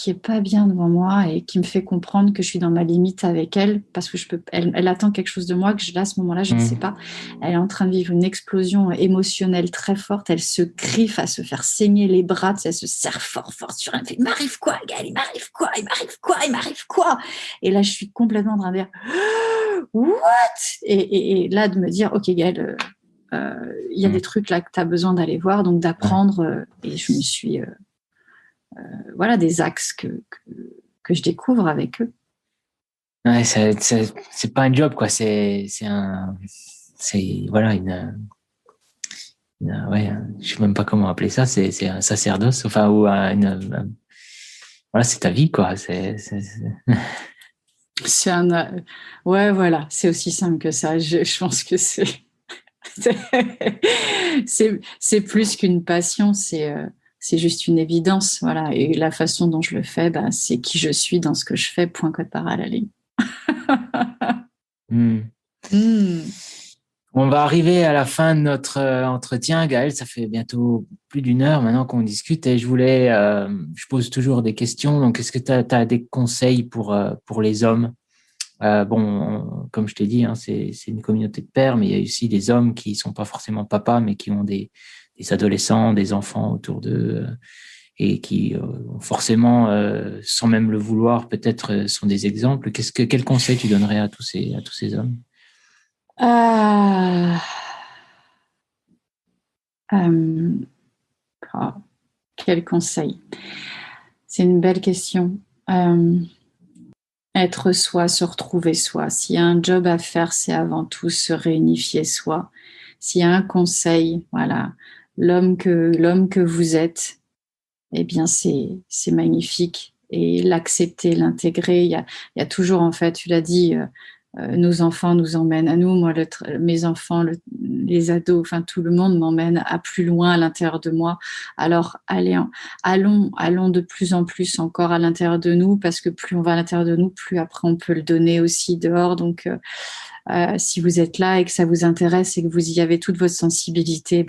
est pas bien devant moi et qui me fait comprendre que je suis dans ma limite avec elle parce que elle attend quelque chose de moi que là, à ce moment-là, je ne sais pas. Elle est en train de vivre une explosion émotionnelle très forte. Elle se griffe à se faire saigner les bras. Elle se serre fort sur elle. Il m'arrive quoi, Gaëlle? Il m'arrive quoi? Et là, je suis complètement en train de dire what? Et là, de me dire, ok, Gaëlle, il y a des trucs là que tu as besoin d'aller voir, donc d'apprendre. Et je me suis des axes que je découvre avec eux. Ouais, c'est pas un job, quoi. Je sais même pas comment appeler ça. C'est un sacerdoce, enfin, ou voilà, c'est ta vie, quoi. C'est aussi simple que ça. Je pense que c'est plus qu'une passion, c'est juste une évidence, voilà. Et la façon dont je le fais, c'est qui je suis dans ce que je fais, point code barre à la ligne. On va arriver à la fin de notre entretien, Gaëlle. Ça fait bientôt plus d'une heure maintenant qu'on discute et je pose toujours des questions. Donc, est-ce que tu as des conseils pour les hommes? Comme je t'ai dit, c'est une communauté de pères, mais il y a aussi des hommes qui sont pas forcément papas, mais qui ont des adolescents, des enfants autour d'eux et qui forcément, sans même le vouloir, peut-être sont des exemples. Quel conseil tu donnerais à tous ces hommes? Quel conseil? C'est une belle question. Être soi, se retrouver soi. S'il y a un job à faire, c'est avant tout se réunifier soi. S'il y a un conseil, voilà, l'homme que vous êtes, eh bien c'est magnifique. Et l'accepter, l'intégrer. Il y a toujours, en fait, tu l'as dit, nos enfants nous emmènent à nous. Moi, mes enfants, les ados, enfin tout le monde m'emmène à plus loin à l'intérieur de moi. Alors allons de plus en plus encore à l'intérieur de nous, parce que plus on va à l'intérieur de nous, plus après on peut le donner aussi dehors. Donc si vous êtes là et que ça vous intéresse et que vous y avez toute votre sensibilité,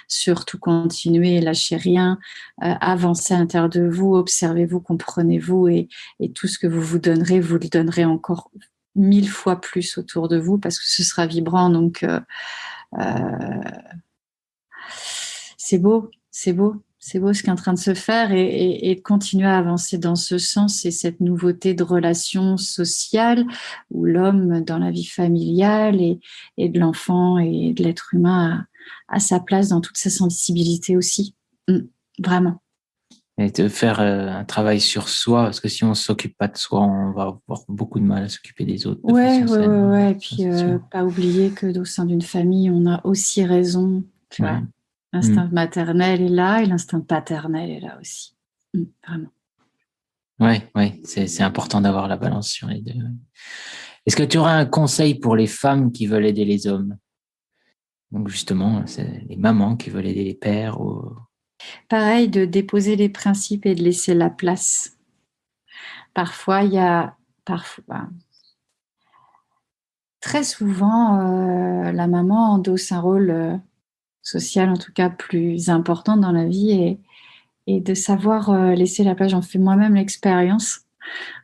surtout continuez, lâchez rien, avancez à l'intérieur de vous, observez-vous, comprenez-vous, et tout ce que vous donnerez, vous le donnerez encore 1000 fois plus autour de vous, parce que ce sera vibrant. Donc c'est beau ce qui est en train de se faire, et de continuer à avancer dans ce sens, et cette nouveauté de relations sociales où l'homme dans la vie familiale et de l'enfant et de l'être humain a sa place dans toute sa sensibilité aussi. Vraiment. Et de faire un travail sur soi, parce que si on ne s'occupe pas de soi, on va avoir beaucoup de mal à s'occuper des autres. Ouais. Et puis, pas oublier que au sein d'une famille, on a aussi raison, tu vois. L'instinct maternel est là et l'instinct paternel est là aussi. Vraiment. Ouais, c'est important d'avoir la balance sur les deux. Est-ce que tu aurais un conseil pour les femmes qui veulent aider les hommes? Donc justement, c'est les mamans qui veulent aider les pères. Pareil, de déposer les principes et de laisser la place. Parfois, très souvent, la maman endosse un rôle social, en tout cas plus important dans la vie, et de savoir laisser la place. J'en fais moi-même l'expérience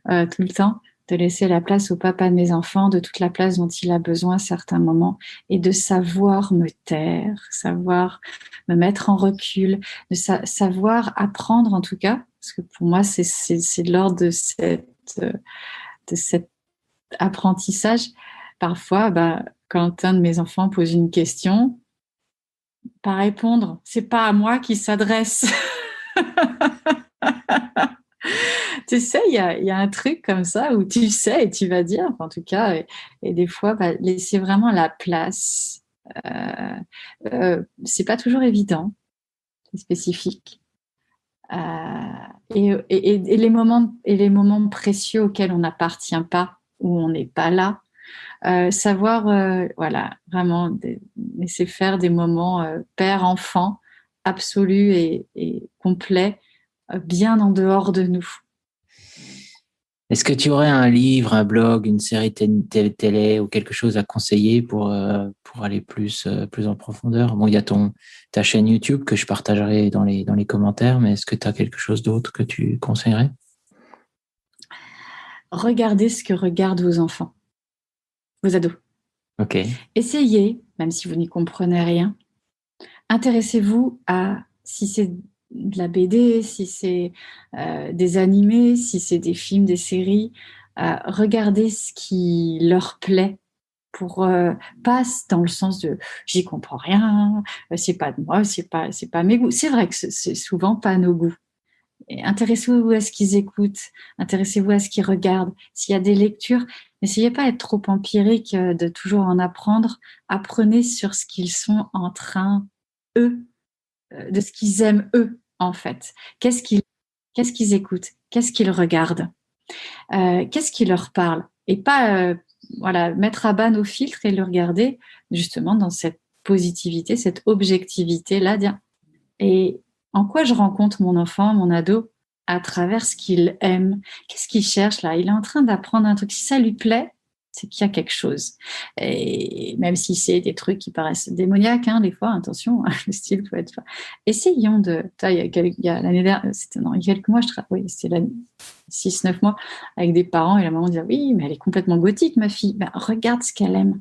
tout le temps, de laisser la place au papa de mes enfants, de toute la place dont il a besoin à certains moments, et de savoir me taire, savoir me mettre en recul, de savoir apprendre en tout cas, parce que pour moi c'est de l'ordre de cet apprentissage. Parfois, quand un de mes enfants pose une question, pas répondre, c'est pas à moi qu'il s'adresse. Tu sais, il y a un truc comme ça où tu sais et tu vas dire, en tout cas, et des fois, laisser vraiment la place. C'est pas toujours évident, c'est spécifique. Et les moments précieux auxquels on n'appartient pas, où on n'est pas là, savoir, voilà, vraiment laisser faire des moments père-enfant absolus et complets, bien en dehors de nous. Est-ce que tu aurais un livre, un blog, une série télé ou quelque chose à conseiller pour aller plus en profondeur? Bon, il y a ta chaîne YouTube que je partagerai dans les commentaires, mais est-ce que tu as quelque chose d'autre que tu conseillerais? Regardez ce que regardent vos enfants, vos ados. Ok. Essayez, même si vous n'y comprenez rien, intéressez-vous à, si c'est de la BD, si c'est des animés, si c'est des films, des séries, regardez ce qui leur plaît, pour pas dans le sens de j'y comprends rien, c'est pas de moi, c'est pas mes goûts. C'est vrai que c'est souvent pas nos goûts. Et intéressez-vous à ce qu'ils écoutent, intéressez-vous à ce qu'ils regardent. S'il y a des lectures, n'essayez pas d'être trop empirique, de toujours en apprendre. Apprenez sur ce qu'ils sont en train, eux, de ce qu'ils aiment eux, en fait. Qu'est-ce qu'ils écoutent? Qu'est-ce qu'ils regardent? Qu'est-ce qui leur parle? Et pas mettre à bas nos filtres et le regarder justement dans cette positivité, cette objectivité-là. Et en quoi je rencontre mon enfant, mon ado? À travers ce qu'il aime. Qu'est-ce qu'il cherche là? Il est en train d'apprendre un truc. Si ça lui plaît, c'est qu'il y a quelque chose. Et même si c'est des trucs qui paraissent démoniaques, des fois, attention, le style peut être... Essayons de... Il y a l'année dernière, il y a quelques mois, c'était 6-9 mois, avec des parents, et la maman disait, oui, mais elle est complètement gothique, ma fille. Regarde ce qu'elle aime.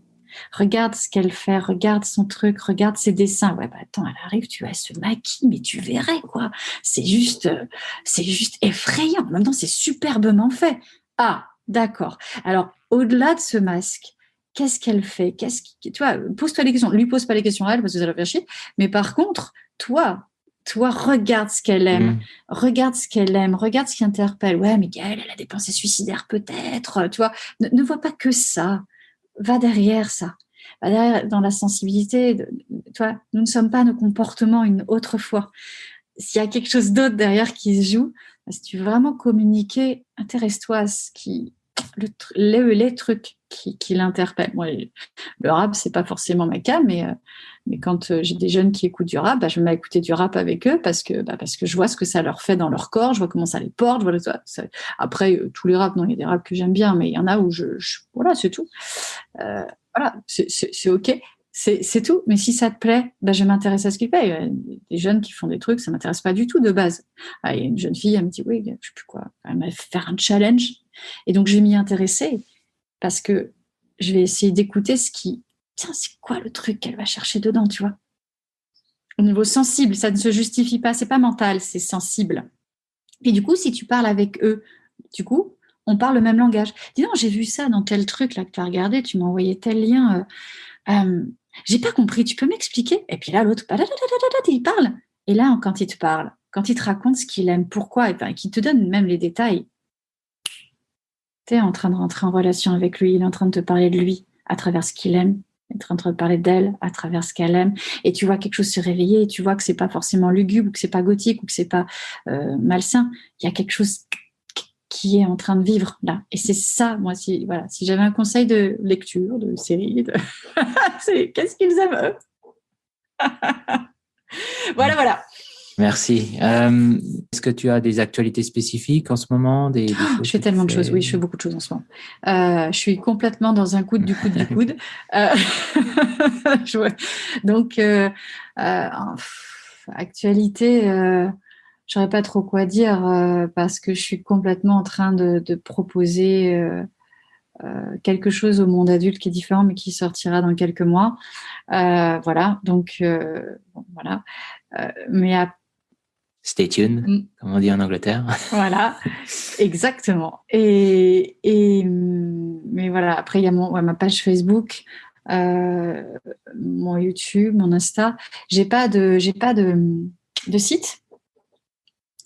Regarde ce qu'elle fait, regarde son truc, regarde ses dessins. Ouais, attends, elle arrive, tu vois, elle se maquille, mais tu verrais, quoi. C'est juste effrayant. En même temps, c'est superbement fait. Ah, d'accord. Alors, au-delà de ce masque, qu'est-ce qu'elle fait? Tu vois, pose-toi les questions. Lui pose pas les questions à elle parce que ça va faire chier. Mais par contre, toi, regarde ce qu'elle aime, regarde ce qu'elle aime, regarde ce qui interpelle. Ouais, mais elle a des pensées suicidaires peut-être. Tu vois, ne vois pas que ça. Va derrière ça. Va derrière, dans la sensibilité. Tu vois, nous ne sommes pas nos comportements une autre fois. S'il y a quelque chose d'autre derrière qui se joue, si tu veux vraiment communiquer, intéresse-toi à ce qui, les trucs qui l'interpellent. Moi, le rap, c'est pas forcément ma came, mais quand j'ai des jeunes qui écoutent du rap, bah, je me mets à écouter du rap avec eux parce que je vois ce que ça leur fait dans leur corps, je vois comment ça les porte. Après, tous les raps, non, il y a des raps que j'aime bien, mais il y en a où voilà, c'est tout. Voilà, c'est OK. C'est tout. Mais si ça te plaît, bah, je m'intéresse à ce qu'ils payent. Des jeunes qui font des trucs, ça m'intéresse pas du tout de base. Il y a une jeune fille, elle me dit, oui, je sais plus quoi, elle m'a fait faire un challenge. Et donc, je vais m'y intéresser parce que je vais essayer d'écouter tiens, c'est quoi le truc qu'elle va chercher dedans, tu vois? Au niveau sensible, ça ne se justifie pas, c'est pas mental, c'est sensible. Et du coup, si tu parles avec eux, du coup, on parle le même langage. Dis non, j'ai vu ça dans tel truc là que tu as regardé, tu m'as envoyé tel lien. J'ai pas compris, tu peux m'expliquer? Et puis là, l'autre, il parle. Et là, quand il te parle, quand il te raconte ce qu'il aime, pourquoi, et qu'il te donne même les détails, tu es en train de rentrer en relation avec lui, il est en train de te parler de lui à travers ce qu'il aime, il est en train de te parler d'elle à travers ce qu'elle aime, et tu vois quelque chose se réveiller, et tu vois que c'est pas forcément lugubre, ou que c'est pas gothique, ou que c'est pas malsain. Il y a quelque chose qui est en train de vivre là. Et c'est ça, moi, si j'avais un conseil de lecture, de série, c'est qu'est-ce qu'ils aiment eux. Voilà. Merci. Est-ce que tu as des actualités spécifiques en ce moment, je fais tellement de choses. Oui, je fais beaucoup de choses en ce moment. Je suis complètement dans un coude du coude. Donc, actualité, je saurais pas trop quoi dire parce que je suis complètement en train de proposer quelque chose au monde adulte qui est différent, mais qui sortira dans quelques mois. Voilà. Donc, voilà. Mais stay tuned, comme on dit en Angleterre. Voilà, exactement. Mais voilà, après, il y a ma page Facebook, mon YouTube, mon Insta. J'ai pas de site.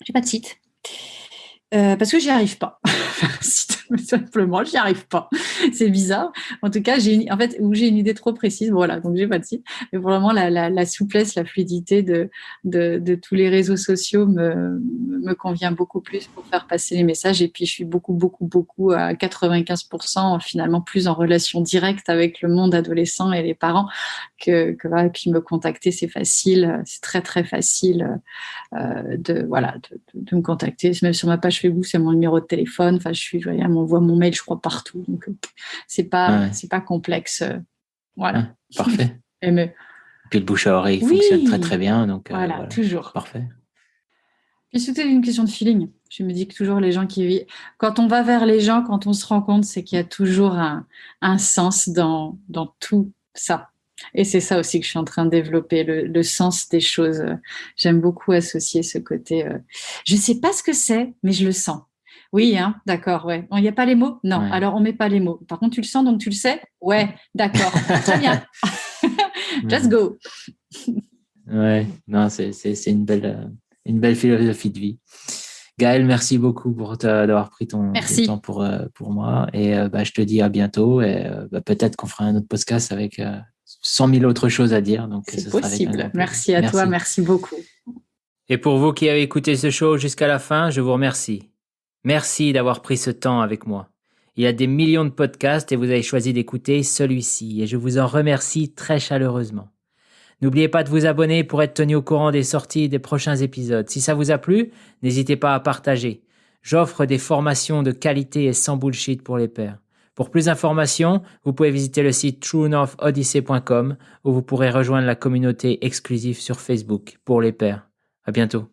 J'ai pas de site. Parce que j'y arrive pas. Simplement, j'y arrive pas. C'est bizarre. En tout cas, j'ai une idée trop précise. Voilà, donc j'ai pas de site. Mais vraiment, la souplesse, la fluidité de tous les réseaux sociaux me convient beaucoup plus pour faire passer les messages. Et puis, je suis beaucoup à 95% finalement plus en relation directe avec le monde adolescent et les parents que puis me contacter, c'est facile. C'est très, très facile de me contacter. Même sur ma page Facebook, c'est mon numéro de téléphone. Enfin, elle m'envoie mon mail, je crois, partout. Donc, c'est pas complexe. Voilà. Parfait. Et puis le bouche à oreille fonctionne très, très bien. Donc, voilà, toujours. Parfait. Puis c'était une question de feeling. Je me dis que toujours les gens quand on va vers les gens, quand on se rend compte, c'est qu'il y a toujours un sens dans tout ça. Et c'est ça aussi que je suis en train de développer, le sens des choses. J'aime beaucoup associer ce côté. Je ne sais pas ce que c'est, mais je le sens. Oui, hein, d'accord, ouais. Il n'y a pas les mots? Non, ouais. Alors on ne met pas les mots. Par contre, tu le sens, donc tu le sais? Ouais, d'accord. Très bien. Just go. Ouais, non, c'est une belle philosophie de vie. Gaëlle, merci beaucoup d'avoir pris ton temps pour moi. Et je te dis à bientôt. Et peut-être qu'on fera un autre podcast avec 100 000 autres choses à dire. Donc, c'est possible. Merci à toi. Merci beaucoup. Et pour vous qui avez écouté ce show jusqu'à la fin, je vous remercie. Merci d'avoir pris ce temps avec moi. Il y a des millions de podcasts et vous avez choisi d'écouter celui-ci. Et je vous en remercie très chaleureusement. N'oubliez pas de vous abonner pour être tenu au courant des sorties des prochains épisodes. Si ça vous a plu, n'hésitez pas à partager. J'offre des formations de qualité et sans bullshit pour les pairs. Pour plus d'informations, vous pouvez visiter le site truenorthodyssey.com où vous pourrez rejoindre la communauté exclusive sur Facebook pour les pairs. À bientôt.